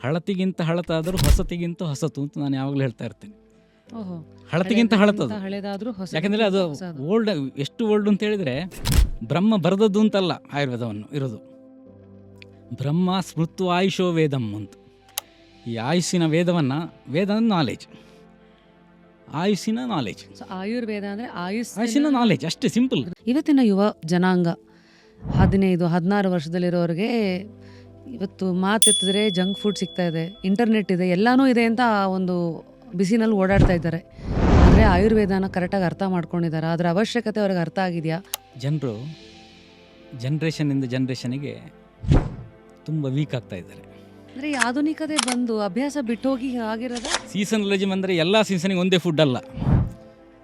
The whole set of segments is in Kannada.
ಹಳತಿಗಿಂತ ಹಳತಾದರೂ ಹೊಸತಿಗಿಂತ ಹೊಸತು ಅಂತ ನಾನು ಯಾವಾಗಲೂ ಹೇಳ್ತಾ ಇರ್ತೀನಿ. ಓಹೋ, ಹಳತಿಗಿಂತ ಹಳತದು, ಹಳೆದಾದ್ರೂ ಹೊಸ. ಯಾಕಂದರೆ ಅದು ಓಲ್ಡ್. ಎಷ್ಟು ಓಲ್ಡ್ ಅಂತ ಹೇಳಿದರೆ ಬ್ರಹ್ಮ ಬರೆದದ್ದು ಅಂತಲ್ಲ ಆಯುರ್ವೇದವನ್ನು ಇರೋದು. ಬ್ರಹ್ಮ ಸ್ಮೃತು ಆಯುಷೋ ವೇದಂ ಅಂತ. ಈ ಆಯುಷಿನ ವೇದವನ್ನು, ವೇದ ನಾಲೆಜ್, ಆಯುಷಿನ ನಾಲೆಜ್. ಆಯುರ್ವೇದ ಅಂದರೆ ಆಯುಷಿನ ನಾಲೆಜ್, ಅಷ್ಟೇ ಸಿಂಪಲ್. ಇವತ್ತಿನ ಯುವ ಜನಾಂಗ 15-16 ವರ್ಷದಲ್ಲಿರೋರಿಗೆ ಇವತ್ತು ಮಾತೆತ್ತಿದ್ರೆ ಜಂಕ್ ಫುಡ್ ಸಿಗ್ತಾ ಇದೆ, ಇಂಟರ್ನೆಟ್ ಇದೆ, ಎಲ್ಲನೂ ಇದೆ ಅಂತ ಒಂದು ಬಿಸಿನಲ್ಲಿ ಓಡಾಡ್ತಾ ಇದ್ದಾರೆ. ಆದರೆ ಆಯುರ್ವೇದನ ಕರೆಕ್ಟಾಗಿ ಅರ್ಥ ಮಾಡ್ಕೊಂಡಿದ್ದಾರೆ, ಅದರ ಅವಶ್ಯಕತೆ ಅವ್ರಿಗೆ ಅರ್ಥ ಆಗಿದೆಯಾ? ಜನರು ಜನ್ರೇಷನಿಂದ ಜನ್ರೇಷನಿಗೆ ತುಂಬ ವೀಕ್ ಆಗ್ತಾ ಇದ್ದಾರೆ. ಅಂದರೆ ಈ ಆಧುನಿಕತೆ ಬಂದು ಅಭ್ಯಾಸ ಬಿಟ್ಟೋಗಿ ಆಗಿರೋದ. ಸೀಸನಲಿಸಮ್ ಅಂದರೆ ಎಲ್ಲ ಸೀಸನಿಗೆ ಒಂದೇ ಫುಡ್ ಅಲ್ಲ.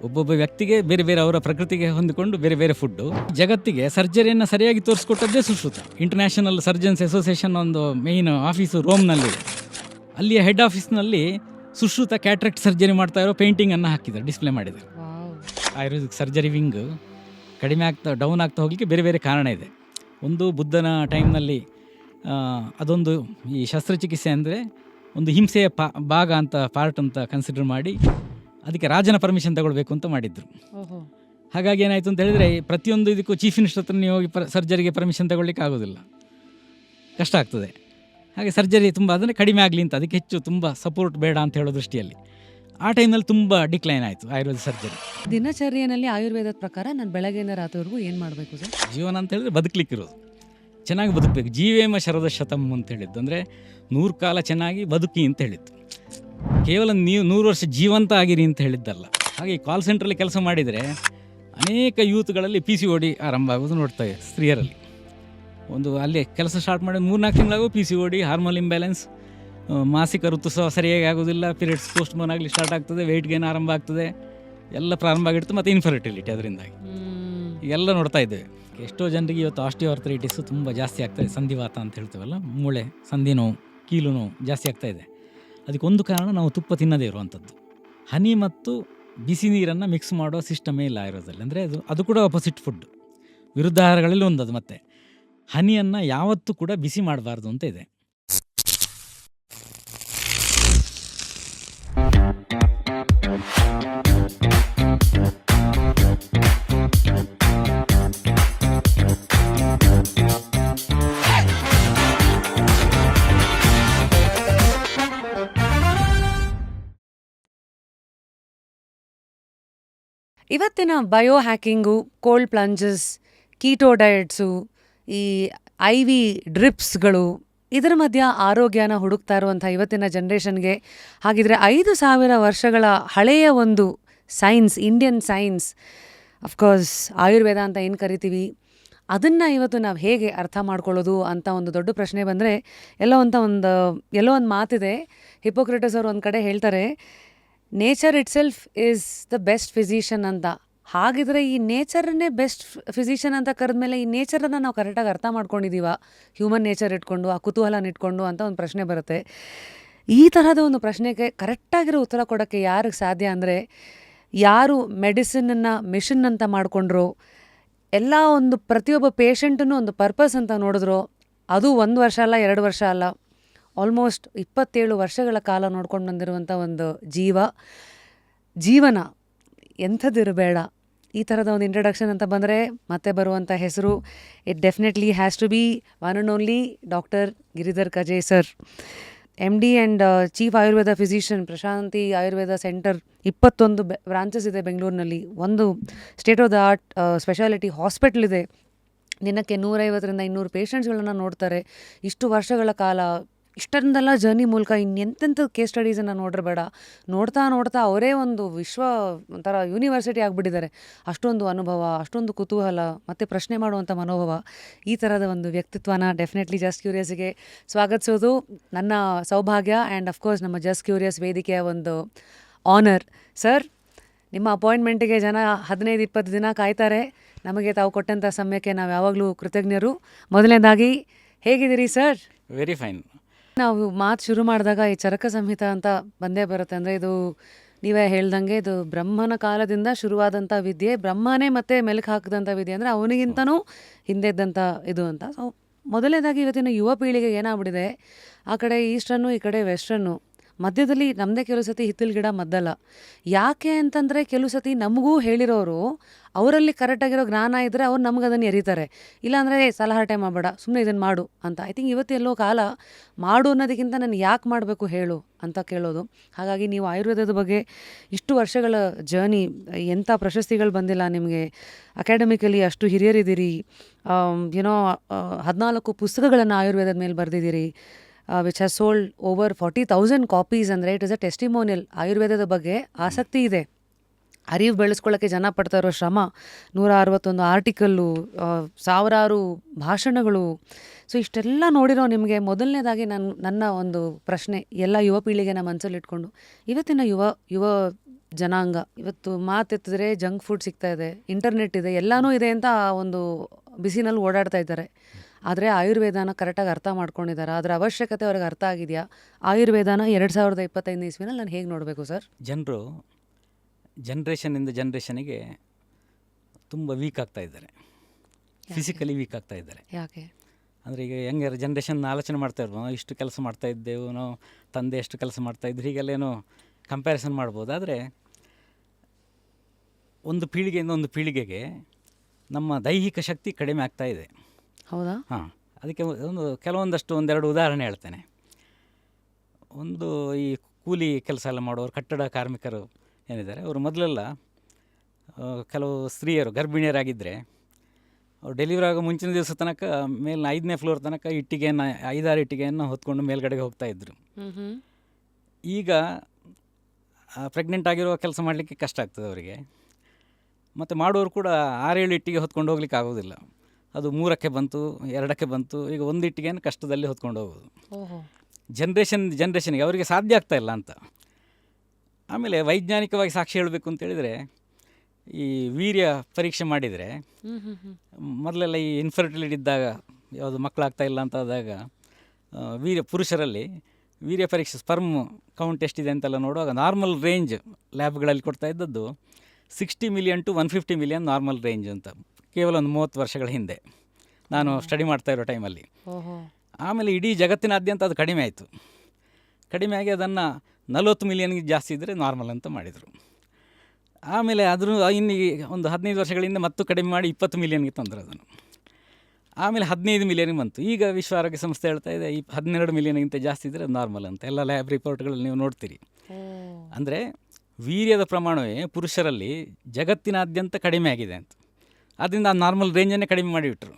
ಒಬ್ಬೊಬ್ಬ ವ್ಯಕ್ತಿಗೆ ಬೇರೆ ಬೇರೆ ಅವರ ಪ್ರಕೃತಿಗೆ ಹೊಂದಿಕೊಂಡು ಬೇರೆ ಬೇರೆ ಫುಡ್ಡು. ಜಗತ್ತಿಗೆ ಸರ್ಜರಿಯನ್ನು ಸರಿಯಾಗಿ ತೋರಿಸ್ಕೊಟ್ಟದ್ದೇ ಸುಶ್ರುತ. ಇಂಟರ್ನ್ಯಾಷನಲ್ ಸರ್ಜನ್ಸ್ ಅಸೋಸಿಯೇಷನ್ ಒಂದು ಮೇಯ್ನ್ ಆಫೀಸು ರೋಮ್ನಲ್ಲಿದೆ. ಅಲ್ಲಿಯ ಹೆಡ್ ಆಫೀಸ್ನಲ್ಲಿ ಸುಶ್ರುತ ಕ್ಯಾಟ್ರಾಕ್ಟ್ ಸರ್ಜರಿ ಮಾಡ್ತಾ ಇರೋ ಪೇಂಟಿಂಗನ್ನು ಹಾಕಿದ್ದಾರೆ, ಡಿಸ್ಪ್ಲೇ ಮಾಡಿದ್ದಾರೆ. ಆಯುರ್ವೇದಿಕ್ ಸರ್ಜರಿ ವಿಂಗ್ ಕಡಿಮೆ ಆಗ್ತಾ ಡೌನ್ ಆಗ್ತಾ ಹೋಗಲಿಕ್ಕೆ ಬೇರೆ ಬೇರೆ ಕಾರಣ ಇದೆ. ಒಂದು ಬುದ್ಧನ ಟೈಮ್ನಲ್ಲಿ ಅದೊಂದು ಈ ಶಸ್ತ್ರಚಿಕಿತ್ಸೆ ಅಂದರೆ ಒಂದು ಹಿಂಸೆಯ ಭಾಗ ಅಂತ ಪಾರ್ಟ್ ಅಂತ ಕನ್ಸಿಡರ್ ಮಾಡಿ ಅದಕ್ಕೆ ರಾಜನ ಪರ್ಮಿಷನ್ ತಗೊಳ್ಬೇಕು ಅಂತ ಮಾಡಿದ್ರು. ಹಾಗಾಗಿ ಏನಾಯಿತು ಅಂತ ಹೇಳಿದರೆ ಪ್ರತಿಯೊಂದು ಇದಕ್ಕೂ ಚೀಫ್ ಮಿನಿಸ್ಟರ್ ಹತ್ರ ನೀವು ಹೋಗಿ ಸರ್ಜರಿಗೆ ಪರ್ಮಿಷನ್ ತಗೊಳ್ಳಿಕ್ಕೆ ಆಗೋದಿಲ್ಲ, ಕಷ್ಟ ಆಗ್ತದೆ. ಹಾಗೆ ಸರ್ಜರಿ ತುಂಬ ಅದನ್ನೇ ಕಡಿಮೆ ಆಗಲಿ ಅಂತ, ಅದಕ್ಕೆ ಹೆಚ್ಚು ತುಂಬ ಸಪೋರ್ಟ್ ಬೇಡ ಅಂತ ಹೇಳೋ ದೃಷ್ಟಿಯಲ್ಲಿ ಆ ಟೈಮ್ನಲ್ಲಿ ತುಂಬ ಡಿಕ್ಲೈನ್ ಆಯಿತು ಆಯುರ್ವೇದ ಸರ್ಜರಿ. ದಿನಚರ್ಯೆಯಲ್ಲಿ ಆಯುರ್ವೇದದ ಪ್ರಕಾರ ನಾನು ಬೆಳಗ್ಗೆಯಿಂದ ರಾತ್ರಿವರೆಗೂ ಏನು ಮಾಡಬೇಕು ಸರ್? ಜೀವನ ಅಂತ ಹೇಳಿದ್ರೆ ಬದುಕಲಿಕ್ಕಿರೋದು, ಚೆನ್ನಾಗಿ ಬದುಕಬೇಕು. ಜೀವೇಮ ಶರದ ಶತಂ ಅಂತ ಹೇಳಿದ್ದು ಅಂದರೆ 100 ಕಾಲ ಚೆನ್ನಾಗಿ ಬದುಕಿ ಅಂತ ಹೇಳಿದ್ದು. ಕೇವಲ ನೀವು 100 ವರ್ಷ ಜೀವಂತ ಆಗಿರಿ ಅಂತ ಹೇಳಿದ್ದಲ್ಲ. ಹಾಗೆ ಕಾಲ್ ಸೆಂಟ್ರಲ್ಲಿ ಕೆಲಸ ಮಾಡಿದರೆ ಅನೇಕ ಯೂತ್ಗಳಲ್ಲಿ PCOD ಆರಂಭ ಆಗೋದು ನೋಡ್ತಾ ಇದೆ ಸ್ತ್ರೀಯರಲ್ಲಿ. ಒಂದು ಅಲ್ಲಿ ಕೆಲಸ ಸ್ಟಾರ್ಟ್ ಮಾಡಿ 3-4 ತಿಂಗಳಾಗೂ PCOD, ಹಾರ್ಮೋನ್ ಇಂಬ್ಯಾಲೆನ್ಸ್, ಮಾಸಿಕ ಋತುಸ್ರಾವ ಸರಿಯಾಗಿ ಆಗೋದಿಲ್ಲ, ಪೀರಿಯಡ್ಸ್ ಪೋಸ್ಟ್ಪೋನ್ ಆಗಲಿ ಸ್ಟಾರ್ಟ್ ಆಗ್ತದೆ, ವೆಯ್ಟ್ ಗೇನ್ ಆರಂಭ ಆಗ್ತದೆ, ಎಲ್ಲ ಪ್ರಾರಂಭ ಆಗಿರ್ತದೆ. ಮತ್ತು ಇನ್ಫರ್ಟಿಲಿಟಿ ಅದರಿಂದಾಗಿ ಎಲ್ಲ ನೋಡ್ತಾ ಇದ್ದೇವೆ. ಎಷ್ಟೋ ಜನರಿಗೆ ಇವತ್ತು ಆಸ್ಟಿಯೋಆರ್ಥರೈಟಿಸು ತುಂಬ ಜಾಸ್ತಿ ಆಗ್ತಾಯಿದೆ. ಸಂಧಿವಾತ ಅಂತ ಹೇಳ್ತೇವಲ್ಲ, ಮೂಳೆ ಸಂಧಿ ನೋವು, ಕೀಲು ನೋವು ಜಾಸ್ತಿ ಆಗ್ತಾಯಿದೆ. ಅದಕ್ಕೊಂದು ಕಾರಣ ನಾವು ತುಪ್ಪ ತಿನ್ನದೇ ಇರುವಂಥದ್ದು. ಹನಿ ಮತ್ತು ಬಿಸಿ ನೀರನ್ನು ಮಿಕ್ಸ್ ಮಾಡೋ ಸಿಸ್ಟಮೇ ಇಲ್ಲ ಆಯುರ್ವೇದದಲ್ಲಿ. ಅಂದರೆ ಅದು ಕೂಡ ಅಪೋಸಿಟ್ ಫುಡ್, ವಿರುದ್ಧಾಹಾರಗಳಲ್ಲಿ ಒಂದದು. ಮತ್ತು ಹನಿಯನ್ನು ಯಾವತ್ತೂ ಕೂಡ ಬಿಸಿ ಮಾಡಬಾರ್ದು ಅಂತ ಇದೆ. ಇವತ್ತಿನ ಬಯೋ ಹ್ಯಾಕಿಂಗು, ಕೋಲ್ಡ್ ಪ್ಲಂಜಸ್, ಕೀಟೋ ಡಯಟ್ಸು, ಈ IV ಡ್ರಿಪ್ಸ್ಗಳು, ಇದರ ಮಧ್ಯ ಆರೋಗ್ಯನ ಹುಡುಕ್ತಾ ಇರುವಂಥ ಇವತ್ತಿನ ಜನ್ರೇಷನ್ಗೆ ಹಾಗಿದ್ರೆ 5,000 ವರ್ಷಗಳ ಹಳೆಯ ಒಂದು science, Indian science, of course Ayurveda ಅಂತ ಏನು ಕರಿತೀವಿ, ಅದನ್ನು ಇವತ್ತು ನಾವು ಹೇಗೆ ಅರ್ಥ ಮಾಡ್ಕೊಳ್ಳೋದು ಅಂತ ಒಂದು ದೊಡ್ಡ ಪ್ರಶ್ನೆ ಬಂದರೆ, ಎಲ್ಲೋ ಒಂದು ಮಾತಿದೆ. ಹಿಪೋಕ್ರೆಟಸ್ ಅವರು ಒಂದು ಕಡೆ ಹೇಳ್ತಾರೆ, nature it self is the best physician ಅಂತ. ಹಾಗಿದ್ರೆ ಈ ನೇಚರನ್ನೇ ಬೆಸ್ಟ್ ಫಿಸಿಷಿಯನ್ ಅಂತ ಕರೆದ್ಮೇಲೆ ಈ ನೇಚರನ್ನು ನಾವು ಕರೆಕ್ಟಾಗಿ ಅರ್ಥ ಮಾಡ್ಕೊಂಡಿದ್ದೀವ, ಹ್ಯೂಮನ್ ನೇಚರ್ ಇಟ್ಕೊಂಡು, ಆ ಕುತೂಹಲನ ಇಟ್ಕೊಂಡು ಅಂತ ಒಂದು ಪ್ರಶ್ನೆ ಬರುತ್ತೆ. ಈ ತರಹದ ಒಂದು ಪ್ರಶ್ನೆಗೆ ಕರೆಕ್ಟಾಗಿರೋ ಉತ್ತರ ಕೊಡೋಕ್ಕೆ ಯಾರಿಗೆ ಸಾಧ್ಯ ಅಂದರೆ, ಯಾರು ಮೆಡಿಸಿನನ್ನು ಮಿಷನ್ ಅಂತ ಮಾಡಿಕೊಂಡ್ರೋ, ಎಲ್ಲ ಒಂದು ಪ್ರತಿಯೊಬ್ಬ ಪೇಷಂಟನ್ನು ಒಂದು ಪರ್ಪಸ್ ಅಂತ ನೋಡಿದ್ರು, ಅದು 1 ವರ್ಷ ಅಲ್ಲ, 2 ವರ್ಷ ಅಲ್ಲ, ಆಲ್ಮೋಸ್ಟ್ 27 ವರ್ಷಗಳ ಕಾಲ ನೋಡ್ಕೊಂಡು ಬಂದಿರುವಂಥ ಒಂದು ಜೀವನ ಎಂಥದ್ದಿರಬೇಡ. ಈ ಥರದ ಒಂದು ಇಂಟ್ರಡಕ್ಷನ್ ಅಂತ ಬಂದರೆ ಮತ್ತೆ ಬರುವಂಥ ಹೆಸರು, it definitely has to be one and only doctor Giridhar Kaje sir, MD and chief Ayurveda physician, Prashanti Ayurveda centre. 21 branches ಇದೆ ಬೆಂಗಳೂರಿನಲ್ಲಿ, ಒಂದು state of the art speciality hospital ಇದೆ. ದಿನಕ್ಕೆ 150ರಿಂದ 200 ಪೇಷಂಟ್ಸ್ಗಳನ್ನು ನೋಡ್ತಾರೆ. ಇಷ್ಟು ವರ್ಷಗಳ ಕಾಲ ಇಷ್ಟೊಂದೆಲ್ಲ ಜರ್ನಿ ಮೂಲಕ ಇನ್ನೆಂತೆಂಥ ಕೇಸ್ ಸ್ಟಡೀಸನ್ನು ನೋಡಿರಬೇಡ, ನೋಡ್ತಾ ಅವರೇ ಒಂದು ಒಂಥರ ಯೂನಿವರ್ಸಿಟಿ ಆಗಿಬಿಟ್ಟಿದ್ದಾರೆ. ಅಷ್ಟೊಂದು ಅನುಭವ, ಅಷ್ಟೊಂದು ಕುತೂಹಲ ಮತ್ತು ಪ್ರಶ್ನೆ ಮಾಡುವಂಥ ಮನೋಭಾವ. ಈ ಥರದ ಒಂದು ವ್ಯಕ್ತಿತ್ವನ ಡೆಫಿನೆಟ್ಲಿ ಜಸ್ಟ್ ಕ್ಯೂರಿಯಸ್ಗೆ ಸ್ವಾಗತಿಸೋದು ನನ್ನ ಸೌಭಾಗ್ಯ ಆ್ಯಂಡ್ ಅಫ್ಕೋರ್ಸ್ ನಮ್ಮ ಜಸ್ಟ್ ಕ್ಯೂರಿಯಸ್ ವೇದಿಕೆಯ ಒಂದು ಆನರ್. ಸರ್, ನಿಮ್ಮ ಅಪಾಯಿಂಟ್ಮೆಂಟಿಗೆ ಜನ 15-20 ದಿನ ಕಾಯ್ತಾರೆ. ನಮಗೆ ತಾವು ಕೊಟ್ಟಂಥ ಸಮಯಕ್ಕೆ ನಾವು ಯಾವಾಗಲೂ ಕೃತಜ್ಞರು. ಮೊದಲನೇದಾಗಿ ಹೇಗಿದ್ದೀರಿ ಸರ್? Very fine. ನಾವು ಮಾತು ಶುರು ಮಾಡಿದಾಗ ಈ ಚರಕ ಸಂಹಿತ ಅಂತ ಬಂದೇ ಬರುತ್ತೆ. ಅಂದರೆ ಇದು ನೀವೇ ಹೇಳ್ದಂಗೆ ಇದು ಬ್ರಹ್ಮನ ಕಾಲದಿಂದ ಶುರುವಾದಂಥ ವಿದ್ಯೆ, ಬ್ರಹ್ಮನೇ ಮತ್ತೆ ಮೆಲುಕು ಹಾಕಿದಂಥ ವಿದ್ಯೆ, ಅಂದರೆ ಅವನಿಗಿಂತನೂ ಹಿಂದೆ ಇದ್ದಂಥ ಇದು ಅಂತ. ಸೊ ಮೊದಲನೇದಾಗಿ ಇವತ್ತಿನ ಯುವ ಪೀಳಿಗೆ ಏನಾಗ್ಬಿಟ್ಟಿದೆ, ಆ ಕಡೆ ಈಸ್ಟರ್ನು ಈ ಕಡೆ ವೆಸ್ಟರ್ನು, ಮಧ್ಯದಲ್ಲಿ ನಮ್ಮದೇ ಕೆಲವು ಸತಿ ಹಿತ್ತಲ ಗಿಡ ಮದ್ದಲ್ಲ. ಯಾಕೆ ಅಂತಂದರೆ ಕೆಲವು ಸತಿ ನಮಗೂ ಹೇಳಿರೋರು ಅವರಲ್ಲಿ ಕರೆಕ್ಟಾಗಿರೋ ಜ್ಞಾನ ಇದ್ದರೆ ಅವ್ರು ನಮ್ಗೆ ಅದನ್ನು ಎರೀತಾರೆ. ಇಲ್ಲಾಂದರೆ ಸಲಹಾಟೆ ಮಾಡಬೇಡ, ಸುಮ್ಮನೆ ಇದನ್ನು ಮಾಡು ಅಂತ. ಐ ಥಿಂಕ್ ಇವತ್ತೆಲ್ಲೋ ಕಾಲ ಮಾಡು ಅನ್ನೋದಕ್ಕಿಂತ ನಾನು ಯಾಕೆ ಮಾಡಬೇಕು ಹೇಳು ಅಂತ ಕೇಳೋದು. ಹಾಗಾಗಿ ನೀವು ಆಯುರ್ವೇದದ ಬಗ್ಗೆ ಇಷ್ಟು ವರ್ಷಗಳ ಜರ್ನಿ, ಎಂಥ ಪ್ರಶಸ್ತಿಗಳು ಬಂದಿಲ್ಲ ನಿಮಗೆ, ಅಕಾಡೆಮಿಕಲಿ ಅಷ್ಟು ಹಿರಿಯರಿದ್ದೀರಿ, ಏನೋ 14 ಪುಸ್ತಕಗಳನ್ನು ಆಯುರ್ವೇದದ ಮೇಲೆ ಬರೆದಿದ್ದೀರಿ, which has sold over 40,000 copies. ಅಂದರೆ ಇಟ್ ಇಸ್ ಅ ಟೆಸ್ಟಿಮೋನಿಯಲ್. ಆಯುರ್ವೇದದ ಬಗ್ಗೆ ಆಸಕ್ತಿ ಇದೆ, ಅರಿವು ಬೆಳೆಸ್ಕೊಳ್ಳೋಕ್ಕೆ ಜನ ಪಡ್ತಾ ಇರೋ ಶ್ರಮ, 161 ಆರ್ಟಿಕಲ್ಲು, ಸಾವಿರಾರು ಭಾಷಣಗಳು. ಸೊ ಇಷ್ಟೆಲ್ಲ ನೋಡಿರೋ ನಿಮಗೆ ಮೊದಲನೇದಾಗಿ ನನ್ನ ಒಂದು ಪ್ರಶ್ನೆ, ಎಲ್ಲ ಯುವ ಪೀಳಿಗೆನ ಮನಸ್ಸಲ್ಲಿ ಇಟ್ಕೊಂಡು, ಇವತ್ತಿನ ಯುವ ಜನಾಂಗ ಇವತ್ತು ಮಾತೆತ್ತಿದ್ರೆ ಜಂಕ್ ಫುಡ್ ಸಿಗ್ತಾ ಇದೆ, ಇಂಟರ್ನೆಟ್ ಇದೆ, ಎಲ್ಲನೂ ಇದೆ ಅಂತ ಆ ಒಂದು ಬಿಸಿನಲ್ಲಿ ಓಡಾಡ್ತಾ ಇದ್ದಾರೆ. ಆದರೆ ಆಯುರ್ವೇದನ ಕರೆಕ್ಟಾಗಿ ಅರ್ಥ ಮಾಡ್ಕೊಂಡಿದ್ದಾರೆ, ಅದರ ಅವಶ್ಯಕತೆ ಅವ್ರಿಗೆ ಅರ್ಥ ಆಗಿದೆಯಾ? ಆಯುರ್ವೇದನ 2025 ಇಸ್ವಿನಲ್ಲಿ ನಾನು ಹೇಗೆ ನೋಡಬೇಕು ಸರ್? ಜನರು ಜನ್ರೇಷನಿಂದ ಜನ್ರೇಷನಿಗೆ ತುಂಬ ವೀಕ್ ಆಗ್ತಾ ಇದ್ದಾರೆ, ಫಿಸಿಕಲಿ ವೀಕ್ ಆಗ್ತಾ ಇದ್ದಾರೆ. ಯಾಕೆ ಅಂದರೆ ಈಗ ಯಂಗರ್ ಜನ್ರೇಷನ್ ಆಲೋಚನೆ ಮಾಡ್ತಾ ಇರ್ಬೋದು, ನಾವು ಇಷ್ಟು ಕೆಲಸ ಮಾಡ್ತಾ ಇದ್ದೆವು, ನಾವು ತಂದೆ ಎಷ್ಟು ಕೆಲಸ ಮಾಡ್ತಾಯಿದ್ರು, ಹೀಗೆಲ್ಲೇನೋ ಕಂಪ್ಯಾರಿಸನ್ ಮಾಡ್ಬೋದು. ಆದರೆ ಒಂದು ಪೀಳಿಗೆಯಿಂದ ಒಂದು ಪೀಳಿಗೆಗೆ ನಮ್ಮ ದೈಹಿಕ ಶಕ್ತಿ ಕಡಿಮೆ ಆಗ್ತಾ ಇದೆ. ಹೌದಾ? ಹಾಂ, ಅದಕ್ಕೆ ಒಂದೆರಡು ಉದಾಹರಣೆ ಹೇಳ್ತೇನೆ. ಒಂದು ಈ ಕೂಲಿ ಕೆಲಸ ಎಲ್ಲ ಮಾಡೋರು, ಕಟ್ಟಡ ಕಾರ್ಮಿಕರು ಏನಿದ್ದಾರೆ, ಅವರು ಮೊದಲೆಲ್ಲ ಕೆಲವು ಸ್ತ್ರೀಯರು ಗರ್ಭಿಣಿಯರಾಗಿದ್ದರೆ ಅವ್ರು ಡೆಲಿವರಿ ಆಗೋ ಮುಂಚಿನ ದಿವಸ ತನಕ ಮೇಲಿನ 5ನೇ ಫ್ಲೋರ್ ತನಕ ಇಟ್ಟಿಗೆಯನ್ನು 5-6 ಇಟ್ಟಿಗೆಯನ್ನು ಹೊತ್ಕೊಂಡು ಮೇಲ್ಗಡೆಗೆ ಹೋಗ್ತಾಯಿದ್ರು. ಈಗ ಪ್ರೆಗ್ನೆಂಟ್ ಆಗಿರುವ ಕೆಲಸ ಮಾಡಲಿಕ್ಕೆ ಕಷ್ಟ ಆಗ್ತದೆ ಅವರಿಗೆ. ಮತ್ತು ಮಾಡೋರು ಕೂಡ 6-7 ಇಟ್ಟಿಗೆ ಹೊತ್ಕೊಂಡು ಹೋಗ್ಲಿಕ್ಕೆ ಆಗೋದಿಲ್ಲ. ಅದು 3ಕ್ಕೆ ಬಂತು, 2ಕ್ಕೆ ಬಂತು, ಈಗ 1 ಇಟ್ಟಿಗೆಯನ್ನು ಕಷ್ಟದಲ್ಲಿ ಹೊತ್ಕೊಂಡು ಹೋಗೋದು. ಜನ್ರೇಷನ್ಗೆ ಅವರಿಗೆ ಸಾಧ್ಯ ಆಗ್ತಾ ಇಲ್ಲ ಅಂತ. ಆಮೇಲೆ ವೈಜ್ಞಾನಿಕವಾಗಿ ಸಾಕ್ಷಿ ಹೇಳಬೇಕು ಅಂತೇಳಿದರೆ, ಈ ವೀರ್ಯ ಪರೀಕ್ಷೆ ಮಾಡಿದರೆ ಮೊದಲೆಲ್ಲ ಈ ಇನ್ಫರ್ಟಿಲಿಟಿ ಇದ್ದಾಗ, ಯಾವುದು ಮಕ್ಕಳಾಗ್ತಾ ಇಲ್ಲ ಅಂತ ಆದಾಗ ಪುರುಷರಲ್ಲಿ ವೀರ್ಯ ಪರೀಕ್ಷೆ ಸ್ಪರ್ಮ್ ಕೌಂಟ್ ಎಷ್ಟಿದೆ ಅಂತೆಲ್ಲ ನೋಡುವಾಗ ನಾರ್ಮಲ್ ರೇಂಜ್ ಲ್ಯಾಬ್ಗಳಲ್ಲಿ ಕೊಡ್ತಾ ಇದ್ದದ್ದು 60 million to 150 million normal range ಅಂತ, ಕೇವಲ ಒಂದು 30 ವರ್ಷಗಳ ಹಿಂದೆ ನಾನು ಸ್ಟಡಿ ಮಾಡ್ತಾ ಇರೋ ಟೈಮಲ್ಲಿ. ಆಮೇಲೆ ಇಡೀ ಜಗತ್ತಿನಾದ್ಯಂತ ಅದು ಕಡಿಮೆ ಆಯಿತು. ಕಡಿಮೆ ಆಗಿ ಅದನ್ನು 40 ಮಿಲಿಯನ್ಗೆ ಜಾಸ್ತಿ ಇದ್ದರೆ ನಾರ್ಮಲ್ ಅಂತ ಮಾಡಿದರು. ಆಮೇಲೆ ಅದ್ರ ಇನ್ನೀಗ ಒಂದು 15 ವರ್ಷಗಳಿಂದ ಮತ್ತು ಕಡಿಮೆ ಮಾಡಿ 20 ಮಿಲಿಯನ್ಗೆ ತಂದರು ಅದನ್ನು. ಆಮೇಲೆ 15 ಮಿಲಿಯನ್ಗೆ ಬಂತು. ಈಗ ವಿಶ್ವ ಆರೋಗ್ಯ ಸಂಸ್ಥೆ ಹೇಳ್ತಾ ಇದೆ 12 ಮಿಲಿಯನ್ಗಿಂತ ಜಾಸ್ತಿ ಇದ್ದರೆ ನಾರ್ಮಲ್ ಅಂತ. ಎಲ್ಲ ಲ್ಯಾಬ್ ರಿಪೋರ್ಟ್ಗಳಲ್ಲಿ ನೀವು ನೋಡ್ತೀರಿ. ಅಂದರೆ ವೀರ್ಯದ ಪ್ರಮಾಣವೇ ಪುರುಷರಲ್ಲಿ ಜಗತ್ತಿನಾದ್ಯಂತ ಕಡಿಮೆ ಆಗಿದೆ ಅಂತ. ಆದ್ದರಿಂದ ಆ ನಾರ್ಮಲ್ ರೇಂಜನ್ನೇ ಕಡಿಮೆ ಮಾಡಿಬಿಟ್ರು.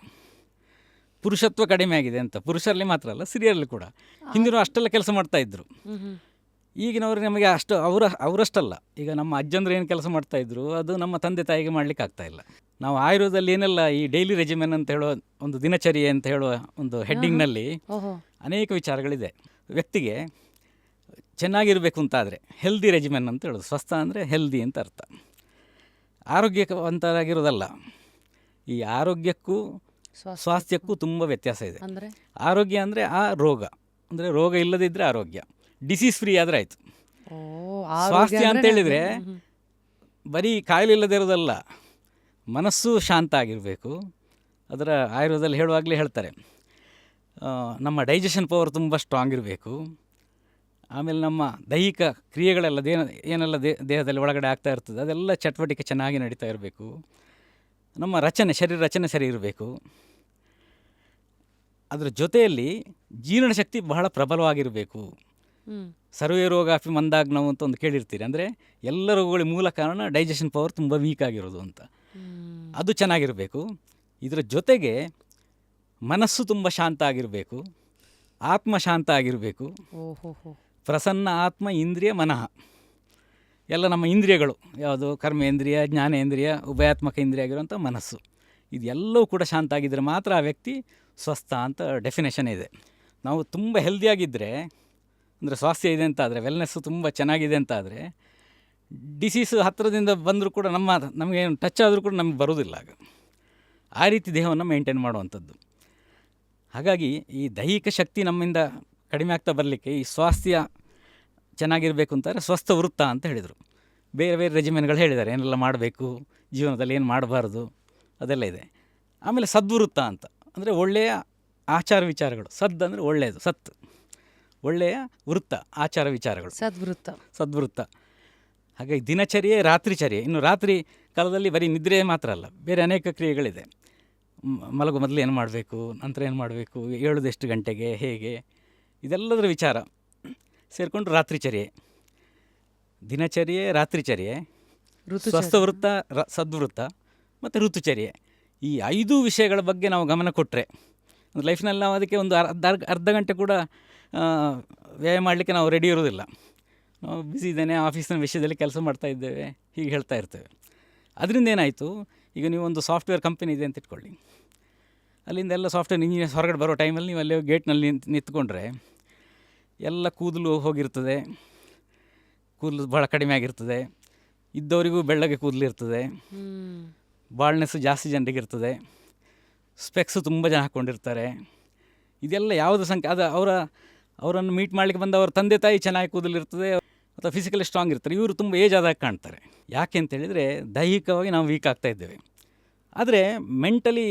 ಪುರುಷತ್ವ ಕಡಿಮೆ ಆಗಿದೆ ಅಂತ, ಪುರುಷರಲ್ಲಿ ಮಾತ್ರ ಅಲ್ಲ, ಸ್ತ್ರೀಯರಲ್ಲಿ ಕೂಡ. ಹಿಂದಿನ ಅಷ್ಟೆಲ್ಲ ಕೆಲಸ ಮಾಡ್ತಾಯಿದ್ರು. ಈಗಿನವರು ನಮಗೆ ಅವರಷ್ಟಲ್ಲ. ಈಗ ನಮ್ಮ ಅಜ್ಜಂದ್ರು ಏನು ಕೆಲಸ ಮಾಡ್ತಾಯಿದ್ರು ಅದು ನಮ್ಮ ತಂದೆ ತಾಯಿಗೆ ಮಾಡಲಿಕ್ಕೆ ಆಗ್ತಾಯಿಲ್ಲ. ನಾವು ಆಯುರ್ವೇದದಲ್ಲಿ ಏನೆಲ್ಲ ಈ ಡೈಲಿ ರೆಜಿಮೆನ್ ಅಂತ ಹೇಳೋ ಒಂದು ದಿನಚರ್ಯೆ ಅಂತ ಹೇಳುವ ಒಂದು ಹೆಡ್ಡಿಂಗ್ನಲ್ಲಿ ಅನೇಕ ವಿಚಾರಗಳಿದೆ. ವ್ಯಕ್ತಿಗೆ ಚೆನ್ನಾಗಿರಬೇಕು ಅಂತಾದರೆ ಹೆಲ್ದಿ ರೆಜಿಮೆನ್ ಅಂತ ಹೇಳೋದು. ಸ್ವಸ್ಥ ಅಂದರೆ ಹೆಲ್ದಿ ಅಂತ ಅರ್ಥ, ಆರೋಗ್ಯವಂತರಾಗಿರೋದಲ್ಲ. ಈ ಆರೋಗ್ಯಕ್ಕೂ ಸ್ವಾಸ್ಥ್ಯಕ್ಕೂ ತುಂಬ ವ್ಯತ್ಯಾಸ ಇದೆ. ಆರೋಗ್ಯ ಅಂದರೆ ಆ ರೋಗ, ಅಂದರೆ ರೋಗ ಇಲ್ಲದಿದ್ದರೆ ಆರೋಗ್ಯ, ಡಿಸೀಸ್ ಫ್ರೀ ಆದರೆ ಆಯಿತು. ಸ್ವಾಸ್ಥ್ಯ ಅಂತೇಳಿದರೆ ಬರೀ ಕಾಯಿಲೆ ಇಲ್ಲದಿರೋದಲ್ಲ, ಮನಸ್ಸು ಶಾಂತ ಆಗಿರಬೇಕು. ಅದರ ಆಯುರ್ವೇದದಲ್ಲಿ ಹೇಳುವಾಗಲೇ ಹೇಳ್ತಾರೆ, ನಮ್ಮ ಡೈಜೆಷನ್ ಪವರ್ ತುಂಬ ಸ್ಟ್ರಾಂಗ್ ಇರಬೇಕು. ಆಮೇಲೆ ನಮ್ಮ ದೈಹಿಕ ಕ್ರಿಯೆಗಳೆಲ್ಲ ಏನೆಲ್ಲ ದೇಹದಲ್ಲಿ ಒಳಗಡೆ ಆಗ್ತಾ ಇರ್ತದೆ ಅದೆಲ್ಲ ಚಟುವಟಿಕೆ ಚೆನ್ನಾಗಿ ನಡೀತಾ ಇರಬೇಕು. ನಮ್ಮ ಶರೀರ ರಚನೆ ಸರಿ ಇರಬೇಕು. ಅದರ ಜೊತೆಯಲ್ಲಿ ಜೀರ್ಣಶಕ್ತಿ ಬಹಳ ಪ್ರಬಲವಾಗಿರಬೇಕು. ಸರ್ವೇ ರೋಗಾಪಿ ಮಂದಾಗ್ನವು ಅಂತ ಒಂದು ಕೇಳಿರ್ತೀರಿ. ಅಂದರೆ ಎಲ್ಲ ರೋಗಗಳಿಗೆ ಮೂಲ ಕಾರಣ ಡೈಜೆಷನ್ ಪವರ್ ತುಂಬ ವೀಕ್ ಆಗಿರೋದು ಅಂತ. ಅದು ಚೆನ್ನಾಗಿರಬೇಕು. ಇದರ ಜೊತೆಗೆ ಮನಸ್ಸು ತುಂಬ ಶಾಂತ ಆಗಿರಬೇಕು, ಆತ್ಮ ಶಾಂತ ಆಗಿರಬೇಕು. ಪ್ರಸನ್ನ ಆತ್ಮ ಇಂದ್ರಿಯ ಮನಃ, ಎಲ್ಲ ನಮ್ಮ ಇಂದ್ರಿಯಗಳು ಯಾವುದು ಕರ್ಮೇಂದ್ರಿಯ, ಜ್ಞಾನೇಂದ್ರಿಯ, ಉಭಯಾತ್ಮಕ ಇಂದ್ರಿಯ ಆಗಿರುವಂಥ ಮನಸ್ಸು, ಇದೆಲ್ಲವೂ ಕೂಡ ಶಾಂತ ಆಗಿದ್ದರೆ ಮಾತ್ರ ಆ ವ್ಯಕ್ತಿ ಸ್ವಸ್ಥ ಅಂತ ಡೆಫಿನೇಷನ್ ಇದೆ. ನಾವು ತುಂಬ ಹೆಲ್ದಿಯಾಗಿದ್ದರೆ, ಅಂದರೆ ಸ್ವಾಸ್ಥ್ಯ ಇದೆ ಅಂತಾದರೆ, ವೆಲ್ನೆಸ್ಸು ತುಂಬ ಚೆನ್ನಾಗಿದೆ ಅಂತಾದರೆ, ಡಿಸೀಸು ಹತ್ತಿರದಿಂದ ಬಂದರೂ ಕೂಡ ನಮಗೆ ಟಚ್ ಆದರೂ ಕೂಡ ನಮಗೆ ಬರೋದಿಲ್ಲ. ಆಗ ಆ ರೀತಿ ದೇಹವನ್ನು ಮೇಂಟೈನ್ ಮಾಡುವಂಥದ್ದು. ಹಾಗಾಗಿ ಈ ದೈಹಿಕ ಶಕ್ತಿ ನಮ್ಮಿಂದ ಕಡಿಮೆ ಆಗ್ತಾ ಬರಲಿಕ್ಕೆ ಈ ಸ್ವಾಸ್ಥ್ಯ ಚೆನ್ನಾಗಿರಬೇಕು ಅಂತಾರೆ ಸ್ವಸ್ಥ ವೃತ್ತ ಅಂತ ಹೇಳಿದರು. ಬೇರೆ ಬೇರೆ ರೆಜಿಮೆನ್ಗಳು ಹೇಳಿದ್ದಾರೆ, ಏನೆಲ್ಲ ಮಾಡಬೇಕು, ಜೀವನದಲ್ಲಿ ಏನು ಮಾಡಬಾರ್ದು, ಅದೆಲ್ಲ ಇದೆ. ಆಮೇಲೆ ಸದ್ವೃತ್ತ ಅಂತ, ಅಂದರೆ ಒಳ್ಳೆಯ ಆಚಾರ ವಿಚಾರಗಳು. ಸದ್ ಅಂದರೆ ಒಳ್ಳೆಯದು, ಸತ್ ಒಳ್ಳೆಯ ವೃತ್ತ, ಆಚಾರ ವಿಚಾರಗಳು, ಸದ್ವೃತ್ತ. ಹಾಗಾಗಿ ದಿನಚರ್ಯೆ ರಾತ್ರಿಚರ್ಯೆ. ಇನ್ನು ರಾತ್ರಿ ಕಾಲದಲ್ಲಿ ಬರೀ ನಿದ್ರೆ ಮಾತ್ರ ಅಲ್ಲ, ಬೇರೆ ಅನೇಕ ಕ್ರಿಯೆಗಳಿದೆ. ಮಲಗು ಮೊದಲು ಏನು ಮಾಡಬೇಕು, ನಂತರ ಏನು ಮಾಡಬೇಕು, ಏಳೋದು ಎಷ್ಟು ಗಂಟೆಗೆ, ಹೇಗೆ, ಇದೆಲ್ಲದರ ವಿಚಾರ ಸೇರಿಕೊಂಡು ರಾತ್ರಿಚರ್ಯೆ. ದಿನಚರ್ಯೆ, ರಾತ್ರಿಚರ್ಯೆ, ಸ್ವಸ್ಥವೃತ್ತ, ಸದ್ವೃತ್ತ ಮತ್ತು ಋತುಚರ್ಯೆ. ಈ 5 ವಿಷಯಗಳ ಬಗ್ಗೆ ನಾವು ಗಮನ ಕೊಟ್ಟರೆ ಲೈಫ್ನಲ್ಲಿ ನಾವು ಅದಕ್ಕೆ ಒಂದು ಅರ್ಧ ಗಂಟೆ ಕೂಡ ವ್ಯಯ ಮಾಡಲಿಕ್ಕೆ ನಾವು ರೆಡಿ ಇರೋದಿಲ್ಲ. ನಾವು ಬ್ಯುಸಿ ಇದ್ದೇನೆ, ಆಫೀಸಿನ ವಿಷಯದಲ್ಲಿ ಕೆಲಸ ಮಾಡ್ತಾ ಇದ್ದೇವೆ, ಹೀಗೆ ಹೇಳ್ತಾ ಇರ್ತೇವೆ. ಅದರಿಂದ ಏನಾಯಿತು, ಈಗ ನೀವು ಒಂದು ಸಾಫ್ಟ್ವೇರ್ ಕಂಪನಿ ಇದೆ ಅಂತ ಇಟ್ಕೊಳ್ಳಿ. ಅಲ್ಲಿಂದ ಎಲ್ಲ ಸಾಫ್ಟ್ವೇರ್ ಇಂಜಿನಿಯರ್ಸ್ ಹೊರಗಡೆ ಬರೋ ಟೈಮಲ್ಲಿ ನೀವು ಅಲ್ಲಿ ಗೇಟ್ನಲ್ಲಿ ನಿಂತ್ಕೊಂಡ್ರೆ ಎಲ್ಲ ಕೂದಲು ಹೋಗಿರ್ತದೆ, ಕೂದಲು ಭಾಳ ಕಡಿಮೆ ಆಗಿರ್ತದೆ, ಇದ್ದವರಿಗೂ ಬೆಳ್ಳಗೆ ಕೂದಲು ಇರ್ತದೆ, ಬಾಳ್ನೆಸ್ಸು ಜಾಸ್ತಿ ಜನರಿಗೆ ಇರ್ತದೆ, ಸ್ಪೆಕ್ಸು ತುಂಬ ಜನ ಹಾಕ್ಕೊಂಡಿರ್ತಾರೆ. ಇದೆಲ್ಲ ಯಾವುದು ಅದು ಅವರನ್ನು ಮೀಟ್ ಮಾಡಲಿಕ್ಕೆ ಬಂದ ಅವ್ರ ತಂದೆ ತಾಯಿ ಚೆನ್ನಾಗಿ ಕೂದಲಿರ್ತದೆ ಅಥವಾ ಫಿಸಿಕಲಿ ಸ್ಟ್ರಾಂಗ್ ಇರ್ತಾರೆ. ಇವರು ತುಂಬ ಏಜ್ ಆದಾಗ ಕಾಣ್ತಾರೆ. ಯಾಕೆ ಅಂತೇಳಿದರೆ ದೈಹಿಕವಾಗಿ ನಾವು ವೀಕ್ ಆಗ್ತಾ ಇದ್ದೇವೆ, ಆದರೆ ಮೆಂಟಲಿ